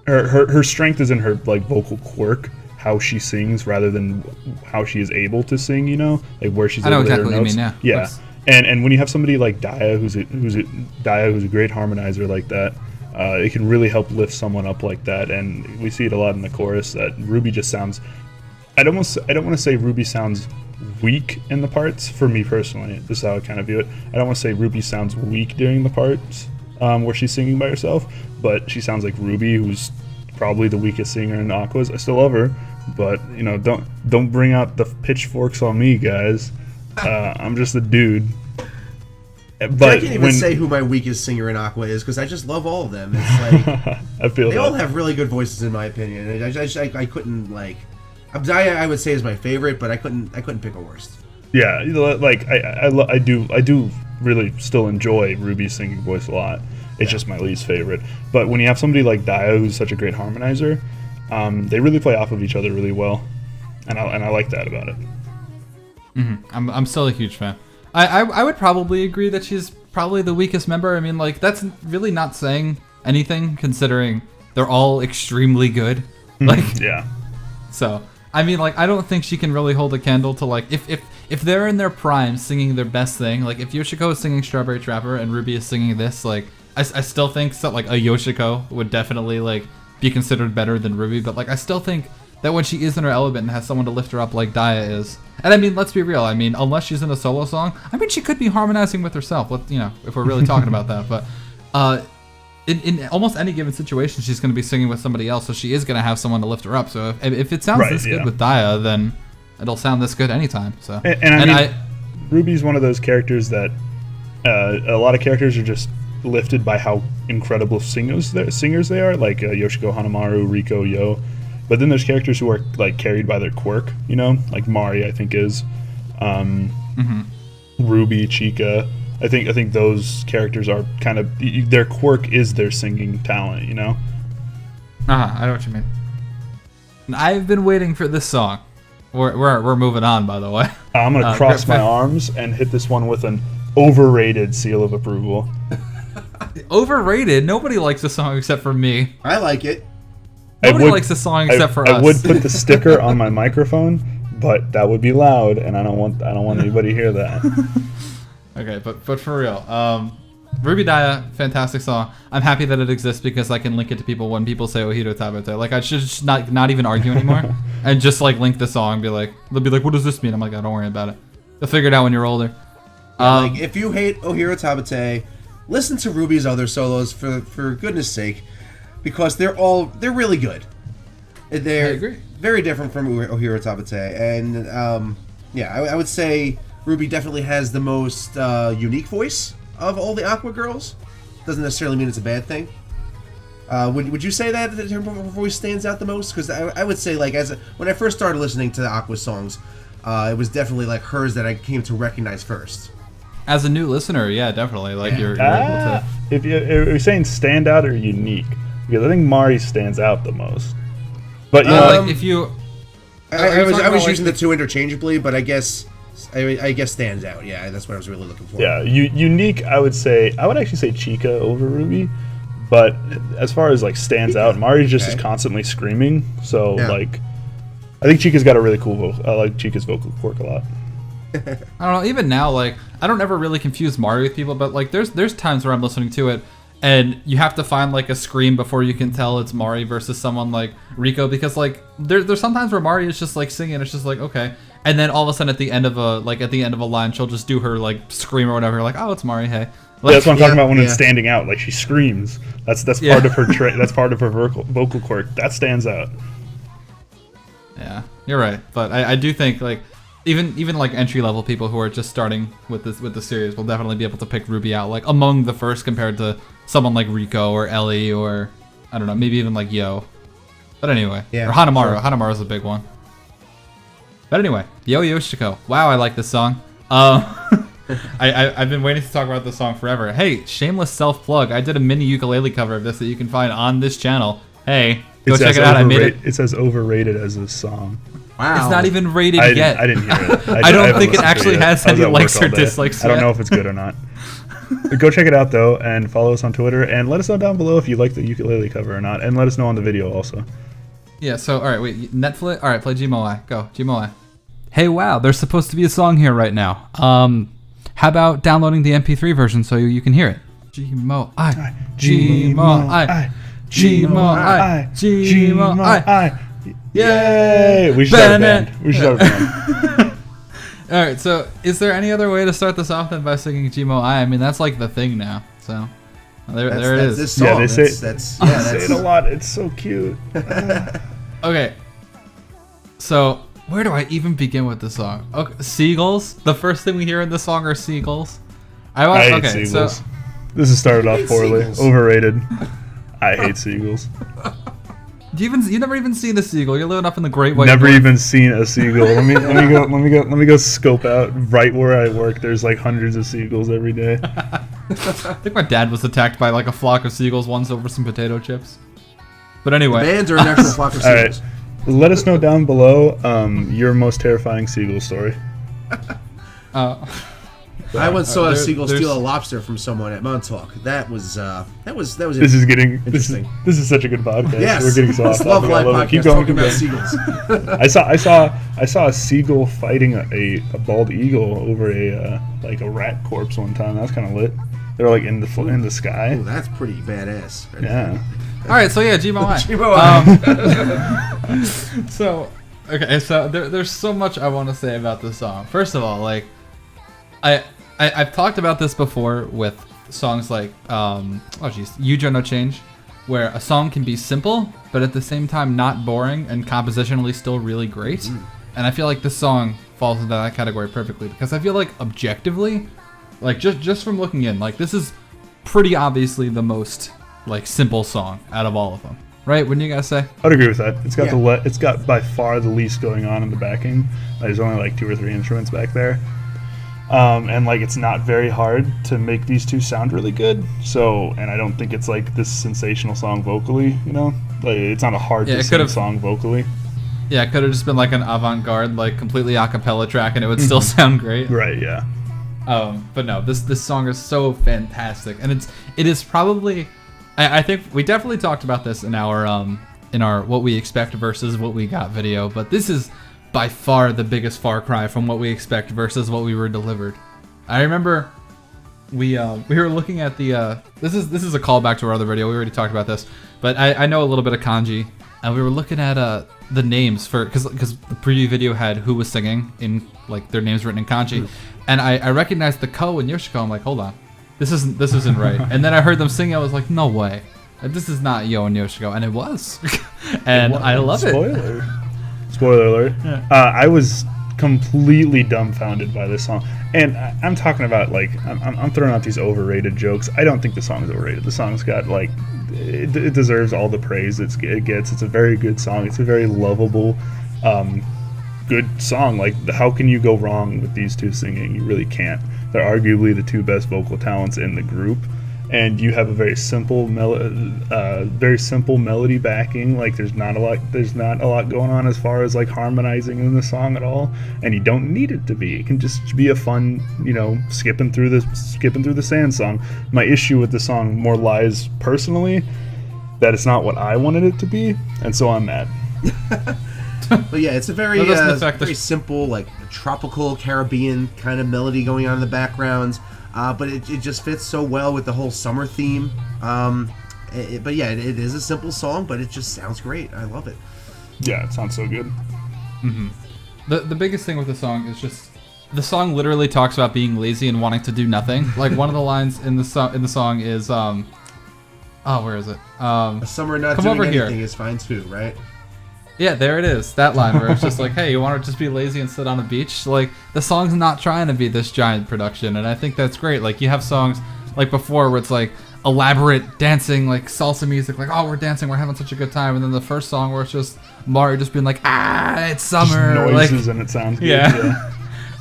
her strength is in her like vocal quirk, how she sings rather than how she is able to sing, like where she's able to hit her notes. Yeah. And when you have somebody like Daya who's a great harmonizer like that, it can really help lift someone up like that. And we see it a lot in the chorus that Ruby just sounds, I don't want to say Ruby sounds weak in the parts. For me personally, this is how I kind of view it. I don't want to say Ruby sounds weak during the parts where she's singing by herself, but she sounds like Ruby, who's probably the weakest singer in Aqours. I still love her, but don't bring out the pitchforks on me, guys. I'm just a dude. But I can't even say who my weakest singer in Aqours is, because I just love all of them. It's like I feel they all have really good voices in my opinion. I couldn't like Abdaya, I would say, is my favorite, but I couldn't pick a worst. Yeah, like I do really still enjoy Ruby's singing voice a lot. It's just my least favorite. But when you have somebody like Daya, who's such a great harmonizer, they really play off of each other really well, and I like that about it. Mm-hmm. I'm still a huge fan. I would probably agree that she's probably the weakest member. I mean, like, that's really not saying anything, considering they're all extremely good. Like, yeah. So, I mean, like, I don't think she can really hold a candle to, like, if they're in their prime singing their best thing, like, if Yoshiko is singing Strawberry Trapper and Ruby is singing this, like, I still think that, like, a Yoshiko would definitely, like, be considered better than Ruby, but, like, I still think that when she is in her element and has someone to lift her up like Daya is, and I mean, let's be real, I mean, unless she's in a solo song, I mean, she could be harmonizing with herself, if we're really talking about that, but in almost any given situation, she's going to be singing with somebody else, so she is going to have someone to lift her up, so if it sounds this good with Daya, then it'll sound this good anytime, so. And I mean, Ruby's one of those characters that, a lot of characters are just lifted by how incredible singers they are, like Yoshiko Hanamaru, Riko, Yo. But then there's characters who are like carried by their quirk, like Mari, I think is, Ruby, Chika. I think those characters are kind of, their quirk is their singing talent, I know what you mean. I've been waiting for this song we're moving on, by the way. I'm gonna cross my arms and hit this one with an overrated seal of approval. Overrated? Nobody likes this song except for me. I like it. Nobody likes this song except for us. I would put the sticker on my microphone, but that would be loud, and I don't want anybody to hear that. Okay, but for real, Ruby Daya, fantastic song. I'm happy that it exists because I can link it to people when people say Ohiro Tabete. Like, I should just not even argue anymore and just like link the song and they'll be like, what does this mean? I'm like, oh, don't worry about it. You'll figure it out when you're older. Like, if you hate Ohiro Tabete, listen to Ruby's other solos for goodness sake, because they're really good. They're I agree. Very different from Ohiro Tabete, and I would say Ruby definitely has the most unique voice of all the Aqua girls. Doesn't necessarily mean it's a bad thing. Would you say that her voice stands out the most? Because I would say, like, when I first started listening to the Aqua songs, it was definitely like hers that I came to recognize first. As a new listener, yeah, definitely. Like you're able to. If you're saying stand out or unique, because I think Mari stands out the most. But you know, like if you, I was using the two interchangeably, but I guess stands out. Yeah, that's what I was really looking for. Yeah, unique. I would actually say Chica over Ruby, but as far as like stands out, Mari's just is constantly screaming. So like, I think Chica's got a really cool vocal. I like Chica's vocal quirk a lot. I don't know. Even now, like, I don't ever really confuse Mari with people, but like, there's times where I'm listening to it, and you have to find like a scream before you can tell it's Mari versus someone like Rico, because like there's sometimes where Mari is just like singing, it's just like okay, and then all of a sudden at the end of a line, she'll just do her like scream or whatever, like oh it's Mari, hey. Like, that's what I'm talking about when it's standing out. Like she screams. That's part of her that's part of her vocal quirk. That stands out. Yeah, you're right, but I do think like. Even like entry level people who are just starting with the series will definitely be able to pick Ruby out like among the first compared to someone like Rico or Ellie or I don't know, maybe even like Yo. But anyway, or Hanamaru. Sure. Hanamaru's a big one. But anyway, Yo Yoshiko. Wow, I like this song. I've been waiting to talk about this song forever. Hey, shameless self plug. I did a mini ukulele cover of this that you can find on this channel. Hey, go check it out. I made it. It says overrated as a song. Wow. It's not even rated yet. I didn't hear it. I don't think it actually has any likes or dislikes. I don't know if it's good or not. Go check it out though, and follow us on Twitter, and let us know down below if you like the ukulele cover or not, and let us know on the video also. Yeah. So all right, wait. Netflix. All right, play Jimo I. Go Jimo I. Hey, wow. There's supposed to be a song here right now. How about downloading the MP3 version so you can hear it? Jimo I. Jimo I. Jimo I. Jimo I. Yay! We should have a band. All right. So, is there any other way to start this off than by singing Jimo I? I mean, that's like the thing now. So, there it is. This song. Yeah, they say it a lot. It's so cute. Okay. So, where do I even begin with this song? Okay, seagulls. The first thing we hear in the song are seagulls. I hate seagulls. So, this has started off poorly. Seagulls. Overrated. I hate seagulls. You never even seen a seagull. You're living up in the Great White. Never even seen a seagull. Let me go scope out right where I work. There's like hundreds of seagulls every day. I think my dad was attacked by like a flock of seagulls once over some potato chips. But anyway, the bands are an actual flock of seagulls. All right. Let us know down below your most terrifying seagull story. I once saw a seagull steal a lobster from someone at Montauk. That was This is getting interesting. This is such a good podcast. Yes. We're getting so off topic. I love it. Keep going. About seagulls. I saw a seagull fighting a bald eagle over a rat corpse one time. That was kind of lit. They were like in the sky. Ooh, that's pretty badass. Yeah. All right, so yeah, Jimo I. Jimo I. So there's so much I want to say about this song. First of all, like I've talked about this before with songs like Yujo no Change, where a song can be simple but at the same time not boring and compositionally still really great. And I feel like this song falls into that category perfectly because I feel like objectively, like just from looking in, like this is pretty obviously the most like simple song out of all of them, right? Wouldn't you guys say? I'd agree with that. It's got by far the least going on in the backing. There's only like 2 or 3 instruments back there. And like it's not very hard to make these two sound really good. So, and I don't think it's like this sensational song vocally, you know? Like it's not a hard to sing song vocally. Yeah, it could have just been like an avant-garde, like completely a cappella track, and it would still sound great. Right, yeah. But no, this song is so fantastic, and it is probably, I think we definitely talked about this in our what we expect versus what we got video, but this is by far the biggest far cry from what we expect versus what we were delivered. I remember we were looking at the this is a callback to our other video. We already talked about this, but I know a little bit of kanji, and we were looking at the names for because the preview video had who was singing in like their names written in kanji, and I recognized the Ko and Yoshiko. I'm like, hold on, this isn't right. And then I heard them singing. I was like, no way, this is not Yo and Yoshiko, and it was, and I love Spoiler alert. Yeah. I was completely dumbfounded by this song, and I'm talking about like I'm throwing out these overrated jokes. I don't think the song's overrated. The song's got like it deserves all the praise it gets. It's a very good song. It's a very lovable, good song. Like, how can you go wrong with these two singing? You really can't. They're arguably the two best vocal talents in the group, and you have a very simple melody backing. Like, there's not a lot going on as far as like harmonizing in the song at all, and you don't need it to be. It can just be a fun, skipping through the sand song. My issue with the song more lies personally that it's not what I wanted it to be, and so I'm mad. But yeah, it's a very simple, like tropical Caribbean kind of melody going on in the background. But it just fits so well with the whole summer theme. But yeah, it is a simple song, but it just sounds great. I love it. Yeah, it sounds so good. Mm-hmm. The biggest thing with the song is just the song literally talks about being lazy and wanting to do nothing. Like, one of the lines in the song is where is it? A summer not doing anything is fine too, right? Yeah, there it is. That line where it's just like, hey, you want to just be lazy and sit on a beach? Like, the song's not trying to be this giant production, and I think that's great. Like, you have songs like before where it's like elaborate dancing, like salsa music, like, oh, we're dancing, we're having such a good time, and then the first song where it's just Mario just being like, it's summer. Just noises, like, and it sounds good. Yeah.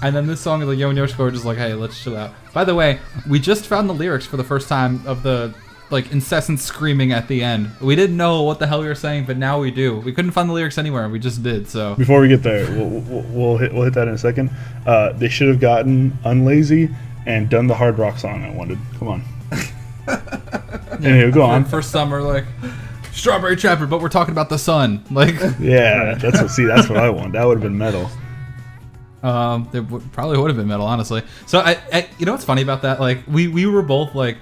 And then this song is like, Yo and Yoshiko are just like, hey, let's chill out. By the way, we just found the lyrics for the first time of the like incessant screaming at the end. We didn't know what the hell we were saying, but now we do. We couldn't find the lyrics anywhere, and we just did. So before we get there, we'll hit that in a second. They should have gotten unlazy and done the hard rock song I wanted. Come on. Anyway, go on. For summer, like Strawberry Chapter, but we're talking about the sun. Like, yeah, that's what I want. That would have been metal. It probably would have been metal, honestly. So I you know what's funny about that? Like, we were both like,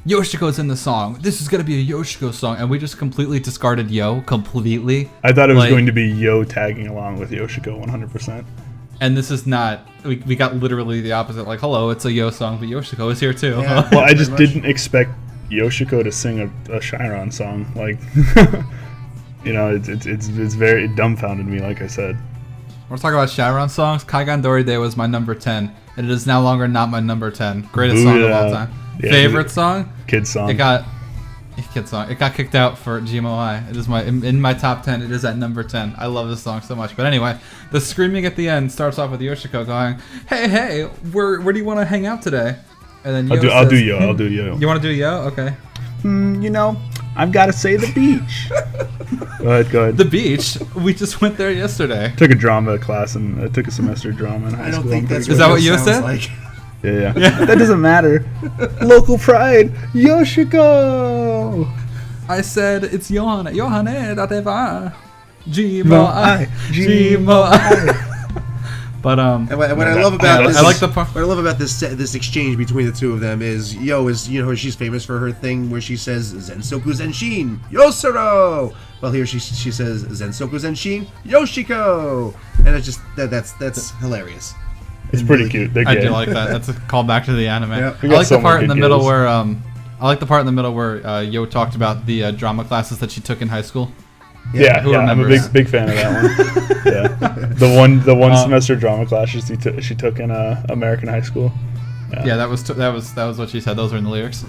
Yoshiko's in the song. This is gonna be a Yoshiko song, and we just completely discarded Yo completely. I thought it was going to be Yo tagging along with Yoshiko 100%. And this is not. We got literally the opposite. Like, hello, it's a Yo song, but Yoshiko is here too. Yeah, well, I just didn't expect Yoshiko to sing a Chiron song. Like, it dumbfounded me. Like I said. We're talking about Chiron songs. Kaigan Dori Day was my number 10, and it is no longer not my number 10. Greatest song of all time. Yeah, favorite song? Kid song. It got kicked out for Jimo I. It is in my top 10. It is at number 10. I love this song so much. But anyway, the screaming at the end starts off with Yoshiko going, "Hey, where do you want to hang out today?" And then I'll do Yo. You want to do Yo? Okay. I've got to say the beach. Go ahead. The beach? We just went there yesterday. Took a drama class and I took a semester of drama in high school. I don't think that's is that what you said? Like. Yeah. That doesn't matter. Local pride. Yoshiko. I said it's Yohane Dateva. Jimo I. But and what I love about this, I like the part. What I love about this exchange between the two of them is Yo is she's famous for her thing where she says Zensoku Zenshin Yosuro. Well, here she says Zensoku Zenshin Yoshiko, and it's just that's hilarious. It's pretty cute. I do like that. That's a callback to the anime. Yeah. I like the part in the middle where Yo talked about the drama classes that she took in high school. Yeah, I'm a big fan of that one. Yeah, the one semester drama classes she took in American high school. Yeah, that was what she said. Those are in the lyrics.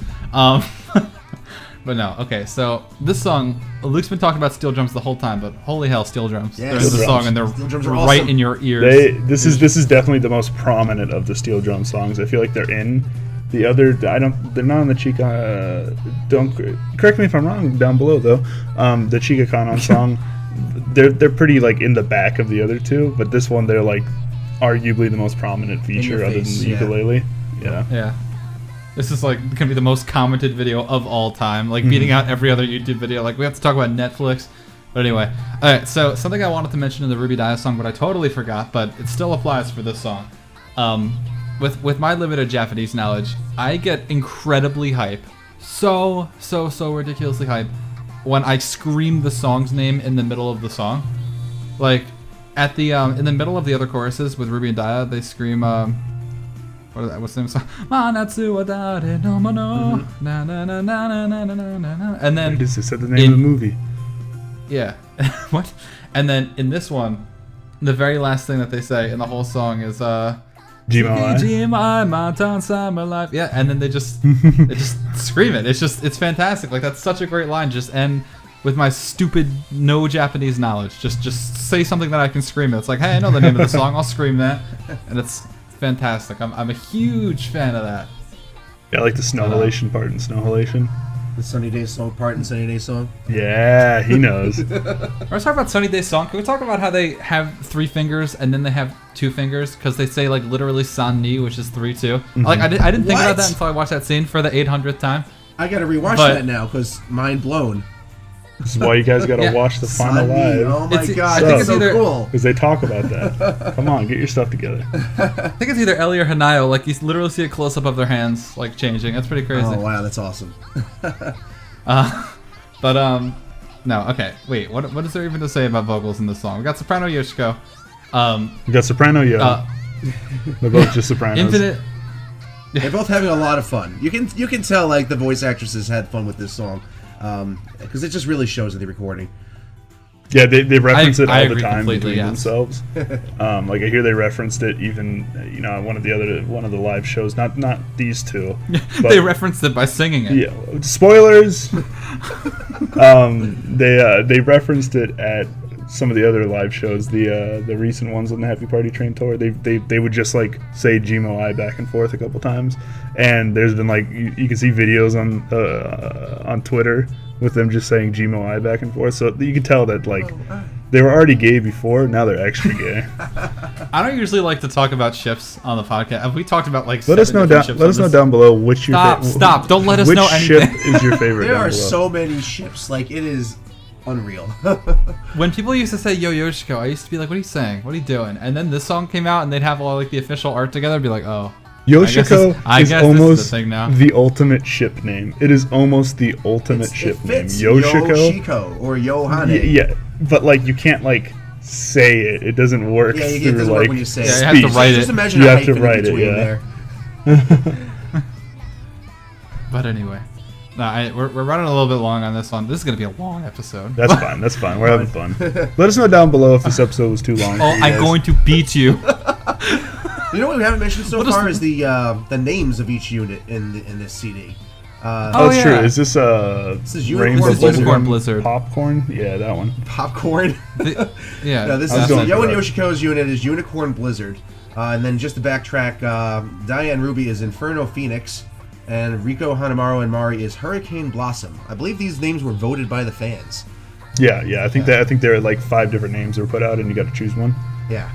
But no, okay. So this song, Luke's been talking about steel drums the whole time, but holy hell, steel drums! Yeah, there's the song, and they're right in your ears. This is definitely the most prominent of the steel drum songs. I feel like they're in. The other, they're not on the Chica. Don't correct me if I'm wrong down below though. The Chica Kanon song they're pretty like in the back of the other two, but this one they're like arguably the most prominent feature other than the ukulele. Yeah. This is like gonna be the most commented video of all time, like beating out every other YouTube video. Like we have to talk about Netflix, but anyway. All right, so something I wanted to mention in the Ruby Dia song, but I totally forgot, but it still applies for this song. With my limited Japanese knowledge, I get incredibly hype, so ridiculously hype, when I scream the song's name in the middle of the song. Like at the in the middle of the other choruses with Ruby and Dia, they scream what's the name of the song? Manatsu wa dare no mono, na na na na na na na na na. And then this is the name of the movie. Yeah. What? And then in this one, the very last thing that they say in the whole song is Jimo Mantan summer life. Yeah, and then they just scream it. It's fantastic. Like that's such a great line. Just end with my stupid no Japanese knowledge. Just say something that I can scream it. It's like, hey, I know the name of the song. I'll scream that, and it's fantastic. I'm a huge fan of that. Yeah, I like the snow halation part in Snow Halation. The Sunny Day Song part in Sunny Day Song. Yeah, he knows. Let's talk about Sunny Day Song. Can we talk about how they have 3 fingers and then they have 2 fingers? Because they say like literally san ni, which is 3 too. Like I didn't think about that until I watched that scene for the 800th time. I gotta rewatch that now because mind blown. This is why you guys gotta watch the final live. Oh my god, I think it's so cool. Because they talk about that. Come on, get your stuff together. I think it's either Ellie or Hanayo. Like you literally see a close up of their hands like changing. That's pretty crazy. Oh wow, that's awesome. No, okay. Wait, what is there even to say about vocals in this song? We got soprano Yoshiko. We got soprano Yo. They're both just sopranos. Infinite. They're both having a lot of fun. You can tell like the voice actresses had fun with this song. Because it just really shows in the recording. Yeah, they reference it all the time between yes. themselves. Like I hear they referenced it even one of the live shows. Not these two. But, they referenced it by singing it. Yeah, spoilers. They referenced it at some of the other live shows. The recent ones on the Happy Party Train tour. They would just like say Jimo I back and forth a couple times. And there's been like you can see videos on Twitter with them just saying Jimo I back and forth, so you can tell that like they were already gay before, now they're extra gay. I don't usually like to talk about ships on the podcast. Have we talked about like let us know down below which stop don't let us know anything. Which ship is your favorite? There are so many ships, like it is unreal. When people used to say Yo Yoshiko, I used to be like, what are you saying? What are you doing? And then this song came out and they'd have all like the official art together and be like, oh, Yoshiko is almost the, the ultimate ship name. It is almost the ultimate ship name. Yoshiko or Yohane. Yeah, but like you can't like say it. It doesn't work through it doesn't like work when you say speech. Yeah, you have to write it. Just imagine you a have to write it. Yeah. But anyway, we're running a little bit long on this one. This is gonna be a long episode. That's fine. That's fine. We're having fun. Let us know down below if this episode was too long. Oh, I'm going to beat you. You know what we haven't mentioned so far is the names of each unit in this CD. That's true. Is this Unicorn Blizzard Popcorn? Yeah, that one. Popcorn. Yeah. No, this is Yo and Yoshiko's unit is Unicorn Blizzard, and then just to backtrack, Diane Ruby is Inferno Phoenix, and Riko Hanamaru and Mari is Hurricane Blossom. I believe these names were voted by the fans. Yeah. I think there are like 5 different names that were put out, and you got to choose one. Yeah.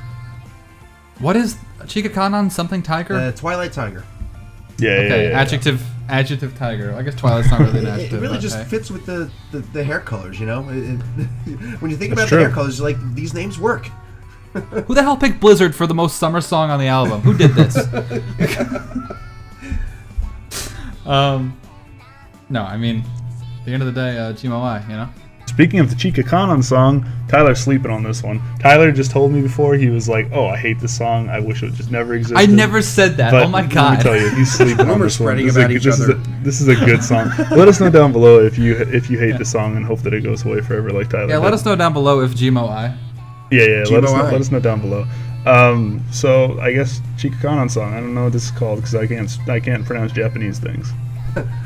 What is Chikakanon something tiger? Twilight Tiger. Yeah. Okay. Yeah. Adjective tiger. I guess Twilight's not really an adjective. It really just fits with the hair colors, you know. When you think That's about true. the hair colors, like these names work. Who the hell picked Blizzard for the most summer song on the album? Who did this? No, I mean, at the end of the day, Jimo I, you know. Speaking of the Chikakanon song, Tyler's sleeping on this one. Tyler just told me before, he was like, oh, I hate this song. I wish it just never existed. I never said that. But oh my god. Let me tell you, he's sleeping on this one. This is a good song. Let us know down below if you hate the song and hope that it goes away forever like Tyler Yeah, did. let us know down below if Jimo I. Yeah, let us know down below. So I guess Chikakanon song. I don't know what this is called because I can't pronounce Japanese things.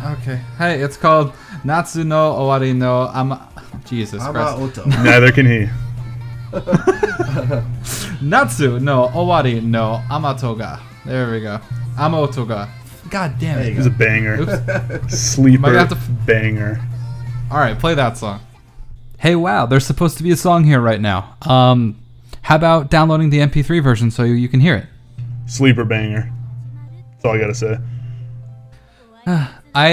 Okay. Hey, it's called Natsu no Owari no Jesus Christ. Amaoto. Neither can he. Natsu no Owari no Amaoto ga. There we go. Amaoto ga. God damn it. It's a banger. Oops. Sleeper Might have to banger. All right, play that song. hey, wow, there's supposed to be a song here right now. How about downloading the MP3 version so you can hear it? Sleeper banger. That's all I gotta say.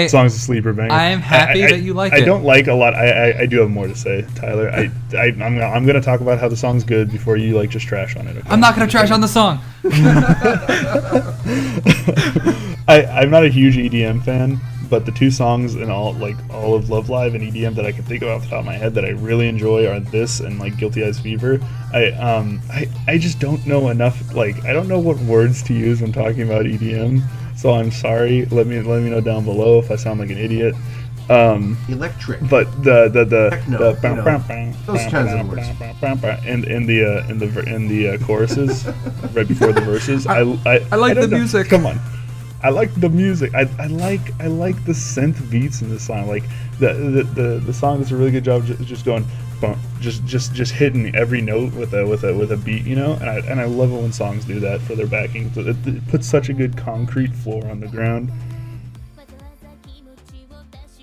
Song's a sleeper banger. I am happy that you like it. I don't like a lot. I do have more to say, Tyler. I'm gonna talk about how the song's good before you like just trash on it. Okay? I'm not gonna trash on the song. I'm not a huge EDM fan, but the two songs in all of Love Live and EDM that I can think of off the top of my head that I really enjoy are this and like Guilty as Fever. I just don't know enough. Like, I don't know what words to use when talking about EDM. So I'm sorry. Let me know down below if I sound like an idiot. Electric. But the Techno, those kinds of words. And in the choruses right before the verses. I like the music. Come on. I like the music. I like the synth beats in this song. Like the song does a really good job just going just hitting every note with a beat, you know. And I love it when songs do that for their backing. It puts such a good concrete floor on the ground.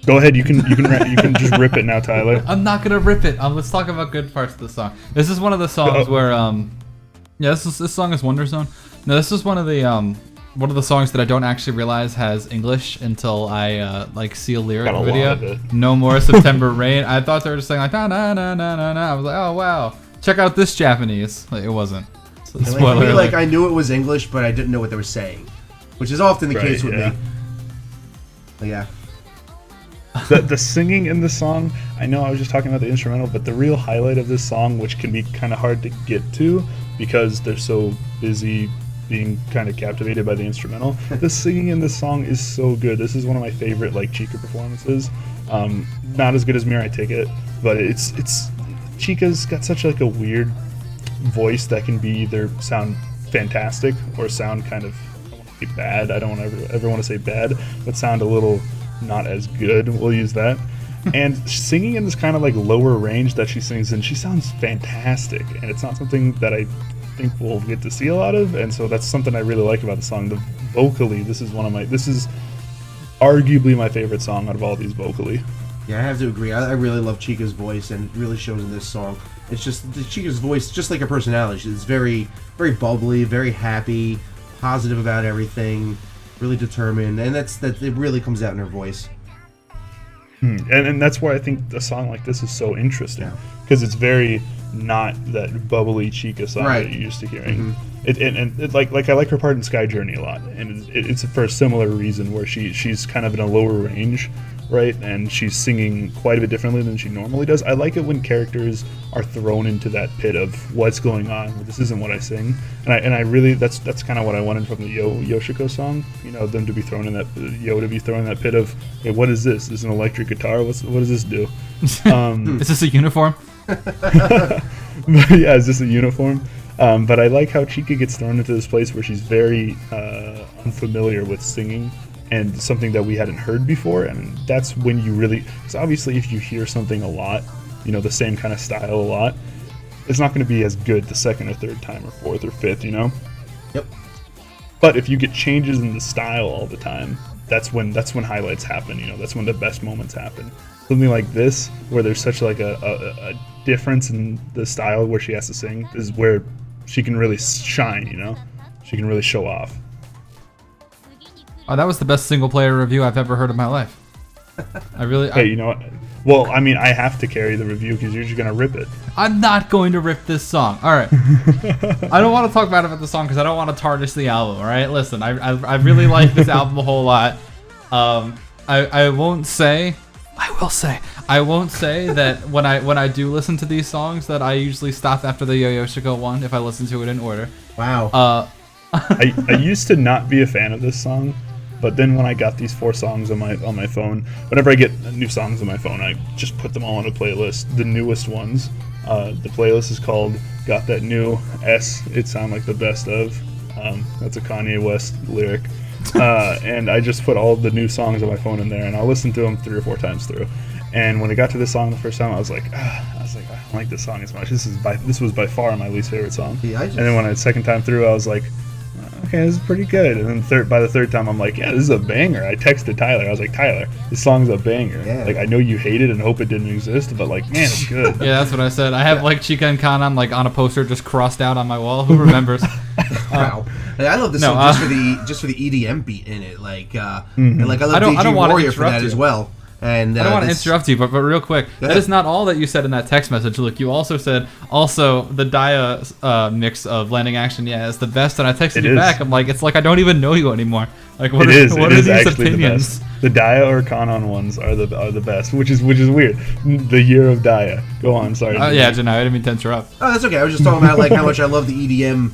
Go ahead, you can just rip it now, Tyler. I'm not gonna rip it. Let's talk about good parts of the song. This is one of the songs where this song is Wonder Zone. No, this is one of the songs that I don't actually realize has English until I see a lyric video. No More September Rain. I thought they were just saying like na na na na na na. I was like, oh wow, check out this Japanese. Like, it wasn't. So, spoiler alert. I knew it was English, but I didn't know what they were saying, which is often the case with me. But yeah. The singing in the song, I know I was just talking about the instrumental, but the real highlight of this song, which can be kind of hard to get to because they're so busy being kind of captivated by the instrumental, the singing in this song is so good. This is one of my favorite Chica performances. Not as good as Mirai Ticket, but it's Chica's got such a weird voice that can be either sound fantastic or sound kind of, I don't want to say bad. I don't ever want to say bad, but sound a little not as good. We'll use that. And singing in this kind of lower range that she sings in, she sounds fantastic, and it's not something that I think we'll get to see a lot of, and so that's something I really like about the song. Vocally, this is arguably my favorite song out of all these vocally. Yeah, I have to agree. I really love Chica's voice, and it really shows in this song. It's just Chica's voice, just like her personality. She's very, very bubbly, very happy, positive about everything, really determined, and it really comes out in her voice. And that's why I think a song like this is so interesting, because it's very not that bubbly Chica song that you're used to hearing. I like her part in Sky Journey a lot, and it's for a similar reason where she's kind of in a lower range, right? And she's singing quite a bit differently than she normally does. I like it when characters are thrown into that pit of what's going on. This isn't what I sing, and I really that's kind of what I wanted from the Yoshiko song. You know, them to be thrown in that pit of, hey, what is this? This is an electric guitar. What does this do? Is this a uniform? Yeah, is this a uniform? But I like how Chica gets thrown into this place where she's very unfamiliar with singing and something that we hadn't heard before, and that's when you really, because obviously if you hear something a lot, you know, the same kind of style a lot, it's not going to be as good the second or third time or fourth or fifth, you know? Yep. But if you get changes in the style all the time, that's when highlights happen, you know, that's when the best moments happen. Something like this, where there's such a difference in the style where she has to sing, is where she can really shine, you know? She can really show off. Oh, that was the best single player review I've ever heard in my life. Hey, you know what? Well, I mean, I have to carry the review because you're just going to rip it. I'm not going to rip this song. All right. I don't want to talk bad about the song because I don't want to tarnish the album, all right? Listen, I really like this album a whole lot. I won't say that when I do listen to these songs that I usually stop after the Yoshiko one if I listen to it in order. Wow. I used to not be a fan of this song, but then when I got these 4 songs on my phone, whenever I get new songs on my phone, I just put them all on a playlist. The newest ones. The playlist is called "Got That New S." It sound like the best of. That's a Kanye West lyric. And I just put all the new songs on my phone in there, and I'll listen to them 3 or 4 times through. And when I got to this song the first time, I was like, I don't like this song as much. This was by far my least favorite song. And then when I second time through, I was like, okay, this is pretty good. And then by the third time, I'm like, yeah, this is a banger. I texted Tyler. I was like, Tyler, this song's a banger. Yeah. Like, I know you hate it and hope it didn't exist, but like, man, it's good. Yeah, that's what I said. I have like Chica and Kanan like on a poster just crossed out on my wall. Who remembers? Wow. I love this song just for the EDM beat in it. Like, and like I love DJ Warrior for that as well. And I don't want to interrupt you, but real quick, that is not all that you said in that text message, Luke. You also said, the Daya mix of Landing Action, is the best, and I texted you back. I'm like, it's like I don't even know you anymore. Like, what are these opinions? The Daya or Kanan ones are the best, which is weird. The year of Daya. Go on, sorry. Yeah, Janai, I didn't mean to interrupt. Oh, that's okay. I was just talking about like how much I love the EDM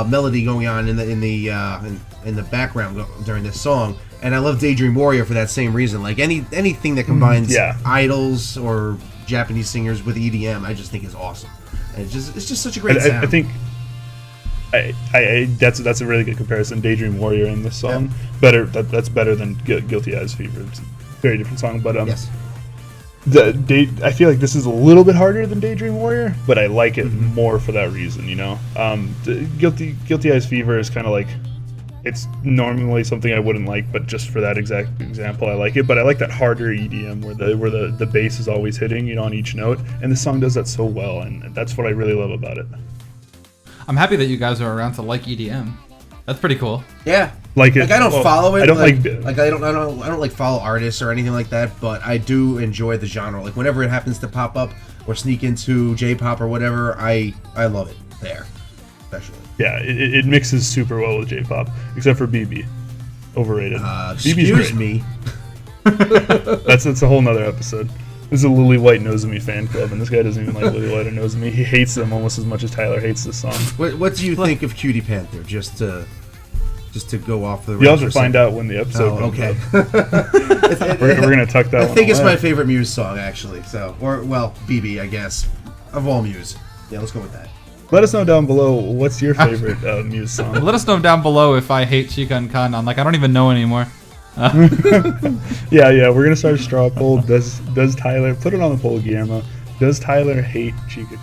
melody going on in the background during this song. And I love Daydream Warrior for that same reason. Like anything that combines idols or Japanese singers with EDM, I just think is awesome. And it's just such a great sound. I think that's a really good comparison. Daydream Warrior in this song, that's better than Guilty as Fever. It's a very different song, but yes. I feel like this is a little bit harder than Daydream Warrior, but I like it more for that reason. You know, Guilty as Fever is kind of like. It's normally something I wouldn't like, but just for that exact example, I like it. But I like that harder EDM where the bass is always hitting, you know, on each note. And this song does that so well, and that's what I really love about it. I'm happy that you guys are around to like EDM. That's pretty cool. Yeah, like it. Like I don't follow it. I don't I don't like follow artists or anything like that. But I do enjoy the genre. Like whenever it happens to pop up or sneak into J-pop or whatever, I love it there, especially. Yeah, it mixes super well with J-pop, except for BB. Overrated. Excuse me. That's a whole nother episode. This is a Lily White Nozomi fan club, and this guy doesn't even like Lily White or Nozomi. He hates them almost as much as Tyler hates this song. What do you think of Cutie Panther? Just to go off the. You'll have to find out when the episode comes up. We're gonna tuck that one. I think it's my favorite Muse song, actually. So, BB, I guess, of all Muse. Yeah, let's go with that. Let us know down below what's your favorite Muse song. Let us know down below if I hate Chica and Kanan. Like I don't even know anymore. Yeah, we're gonna start a straw poll. Does Tyler put it on the poll, Guillermo? Does Tyler hate Chica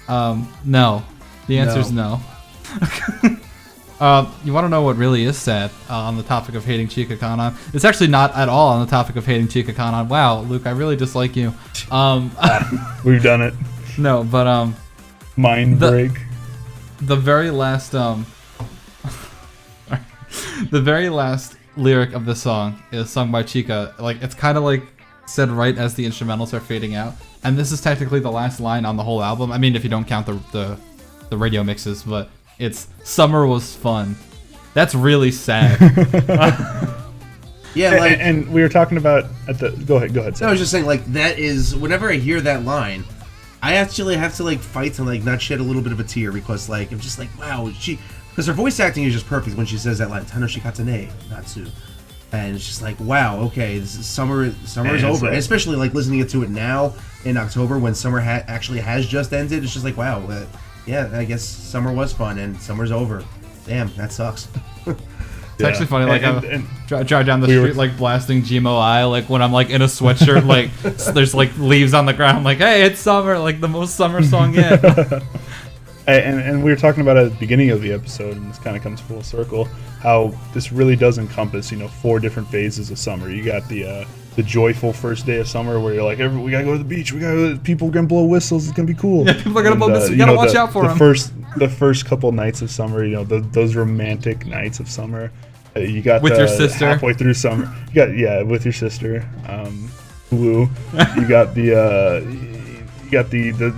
Kanan? No. The answer is no. You want to know what really is sad on the topic of hating Chica Kanan? It's actually not at all on the topic of hating Chica Kanan. Wow, Luke, I really dislike you. We've done it. No, but mind break. The very last the very last lyric of the song is sung by Chica. Like it's kind of like said right as the instrumentals are fading out, and this is technically the last line on the whole album. I mean, if you don't count the radio mixes, but it's "Summer was fun." That's really sad. Yeah, like, and we were talking about go ahead. Sam. I was just saying, like that is whenever I hear that line, I actually have to like fight to like not shed a little bit of a tear because like I'm just like wow because her voice acting is just perfect when she says that line Tanoshi Katane Natsu, and it's just like wow okay this is summer is over, and especially like listening to it now in October when summer actually has just ended. It's just like wow yeah I guess summer was fun and summer's over. Damn, that sucks. It's actually funny, like I drive down the street, like blasting Jimo I, like when I'm like in a sweatshirt, like there's like leaves on the ground, like hey, it's summer, like the most summer song yet. And we were talking about at the beginning of the episode, and this kind of comes full circle, how this really does encompass, 4 different phases of summer. You got the joyful first day of summer where you're like, we gotta go to the beach, people are gonna blow whistles, it's gonna be cool. Yeah, people are gonna blow whistles, you gotta watch out for them. The first couple nights of summer, those romantic nights of summer. You got with your sister halfway through summer. You got with your sister, Blue. You got the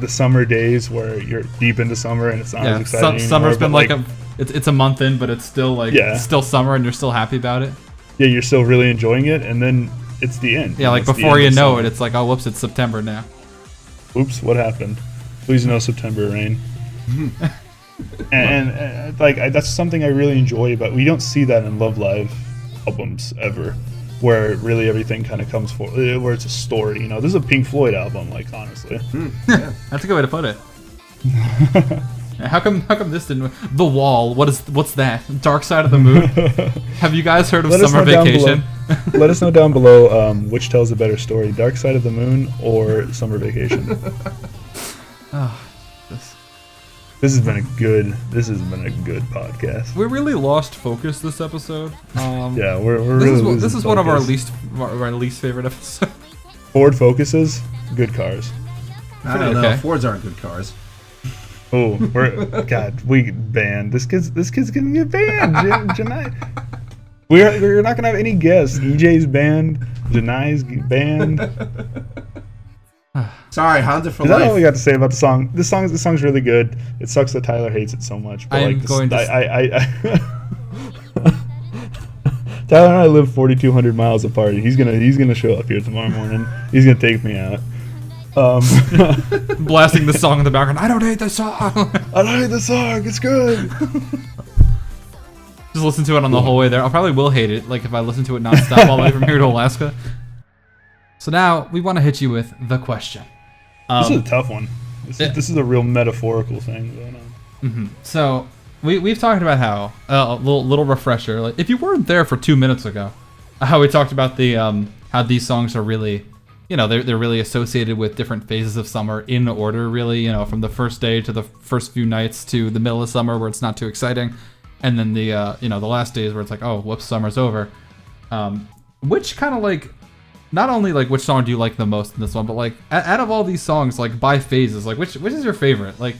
summer days where you're deep into summer and it's not as exciting anymore. Summer's been like it's a month in, but it's still like it's still summer and you're still happy about it. Yeah, you're still really enjoying it, and then it's the end. Yeah, like before you know it, it's like oh whoops, it's September now. Oops, what happened? Please no September rain. And that's something I really enjoy about. We don't see that in Love Live albums ever, where really everything kind of comes forward, where it's a story. This is a Pink Floyd album, like honestly. Yeah, that's a good way to put it. How come this didn't? The Wall. What's that? Dark Side of the Moon. Have you guys heard of Summer Vacation? Let us know down below which tells a better story, Dark Side of the Moon or Summer Vacation. This has been a good podcast. We really lost focus this episode. Yeah, we're this is one of our least favorite episodes. Ford Focuses, good cars. I don't know. Fords aren't good cars. Oh, we banned this kid's gonna get banned. Janai, we're not gonna have any guests. EJ's banned. Janai's banned. Sorry, Honda for life. Is that all we got to say about the song? This song's really good. It sucks that Tyler hates it so much. But Tyler and I live 4,200 miles apart. He's gonna show up here tomorrow morning. He's gonna take me out. Blasting the song in the background. I don't hate the song. I don't hate the song. It's good. Just listen to it on the whole way there. I probably will hate it. Like if I listen to it nonstop all the way from here to Alaska. So now we want to hit you with the question. This is a tough one. This is a real metaphorical thing going on. Mm-hmm. So we've talked about how a little refresher. Like if you weren't there for 2 minutes ago, how we talked about the how these songs are really, they're really associated with different phases of summer in order. Really, from the first day to the first few nights to the middle of summer where it's not too exciting, and then the the last days where it's like, oh, whoops, summer's over. Which kind of like. Not only like which song do you like the most in this one, but like out of all these songs, like by phases, like which is your favorite? Like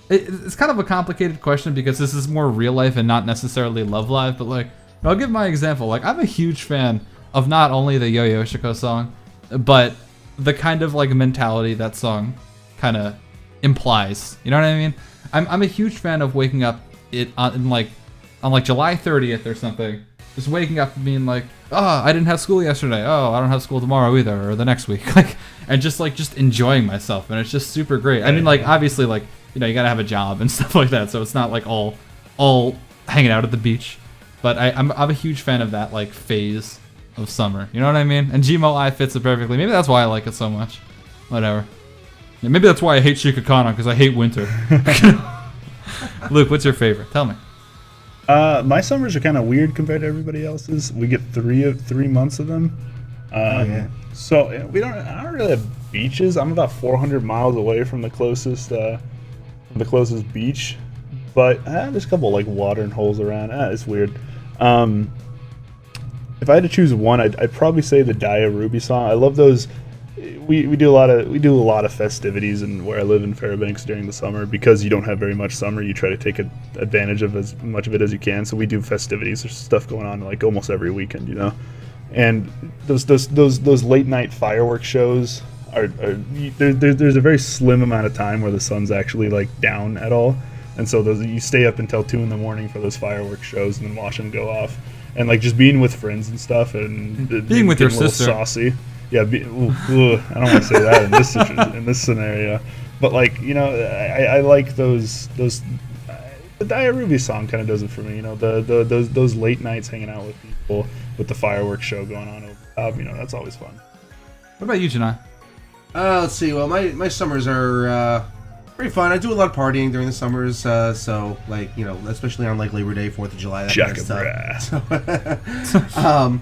it's kind of a complicated question because this is more real life and not necessarily Love Live. But like I'll give my example. Like I'm a huge fan of not only the Yo Yoshiko song, but the kind of like mentality that song kind of implies. You know what I mean? I'm a huge fan of waking up on July 30th or something. Just waking up and being like, I didn't have school yesterday. Oh, I don't have school tomorrow either, or the next week. And just enjoying myself, and it's just super great. I mean, like obviously, like you gotta have a job and stuff like that, so it's not like all hanging out at the beach. But I'm a huge fan of that like phase of summer. You know what I mean? And Jimo I fits it perfectly. Maybe that's why I like it so much. Whatever. Yeah, maybe that's why I hate Shikakana, because I hate winter. Luke, what's your favorite? Tell me. My summers are kind of weird compared to everybody else's. We get 3 months of them. So I don't really have beaches. I'm about 400 miles away from the closest beach, but there's a couple like watering holes around. It's weird. If I had to choose one, I'd probably say the Daya Ruby song. I love those. We do a lot of festivities and where I live in Fairbanks during the summer because you don't have very much summer. You try to take advantage of as much of it as you can. So we do festivities. There's stuff going on like almost every weekend, And those late night fireworks shows are there's a very slim amount of time where the sun's actually like down at all, and so you stay up until 2 a.m. for those fireworks shows and then watch them go off, and like just being with friends and stuff and being with your sister. Saucy. Yeah, I don't want to say that in this scenario, but like I like those. The Daya Ruby song kind of does it for me. Those late nights hanging out with people with the fireworks show going on over top. That's always fun. What about you, Janai? Let's see. Well, my summers are pretty fun. I do a lot of partying during the summers. So like especially on like Labor Day, 4th of July, that kind of stuff. So,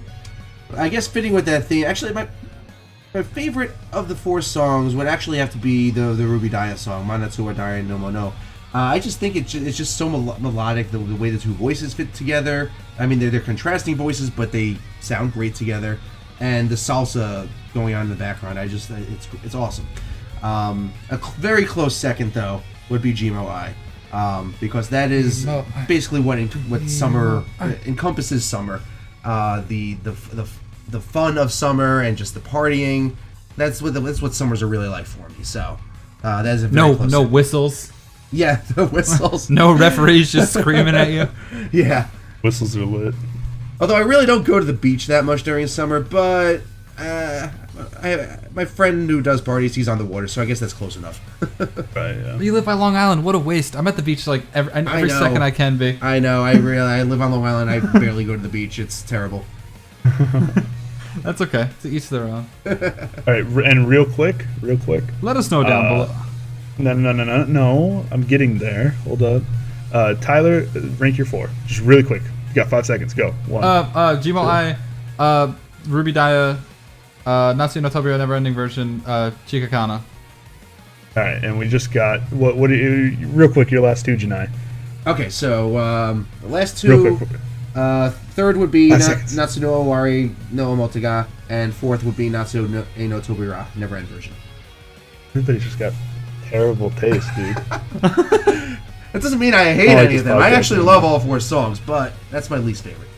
I guess fitting with that theme, actually my favorite of the 4 songs would actually have to be the Ruby Daya song, Manatsu wa Daya no Mono. I just think it's just so melodic, the way the two voices fit together. I mean, they're contrasting voices, but they sound great together. And the salsa going on in the background, it's awesome. A very close second, though, would be Jimo I. Because that is basically what summer encompasses summer. The fun of summer and just the partying. That's what summers are really like for me. So that is a very close second. Whistles. Yeah, the whistles. No referees just screaming at you. Yeah. Whistles are lit. Although I really don't go to the beach that much during summer, but my friend who does parties, he's on the water, so I guess that's close enough. Right, yeah. You live by Long Island. What a waste. I'm at the beach like every second I can be. I know. I live on Long Island. I barely go to the beach. It's terrible. That's okay. To each their own. All right, and real quick. Let us know down below. No. I'm getting there. Hold up. Tyler, rank your 4. Just really quick. You got 5 seconds. Go. 1. Jimo I, Ruby Daya, Natsu no Tobira Never Ending Version, Chikakana. All right, and we just got what do you, real quick, your last two, Janai. Okay, so the last two. Third would be Natsu no Owari no Amaoto ga, and fourth would be Natsu no Tobira, Never End version. Everybody's just got terrible taste, dude. That doesn't mean I hate any of them. I actually love all 4 songs, but that's my least favorite.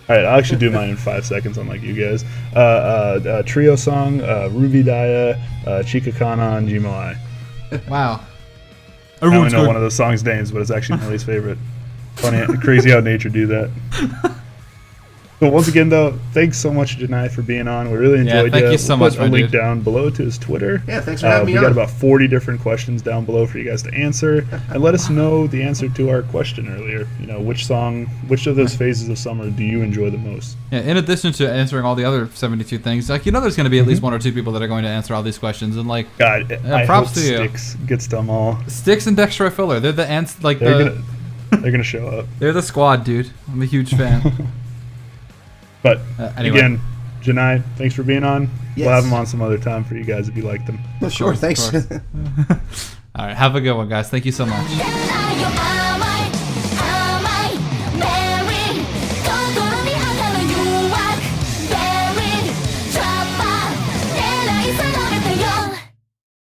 All right, I'll actually do mine in 5 seconds, unlike you guys. Trio song, Ruby Daya, Chika Kana, and Jimo I. Wow. I only know one of those songs' names, but it's actually my least favorite. Funny, crazy how nature do that. But once again, though, thanks so much, Janai, for being on. We really enjoyed it. Thank you so much, We'll put a link down below to his Twitter. Yeah, thanks for having me on. We got about 40 different questions down below for you guys to answer. And let us know the answer to our question earlier. You know, which of those phases of summer do you enjoy the most? Yeah, in addition to answering all the other 72 things, like, there's going to be at least 1 or 2 people that are going to answer all these questions. And, like, God, I props hope to you. Styx gets them all. Styx and Dextroy Filler. They're the ants, like, they're gonna show up. They're the squad, dude. I'm a huge fan. But anyway. Again, Janai, thanks for being on. Yes. We'll have them on some other time for you guys if you like them. Sure, thanks. All right, have a good one, guys. Thank you so much.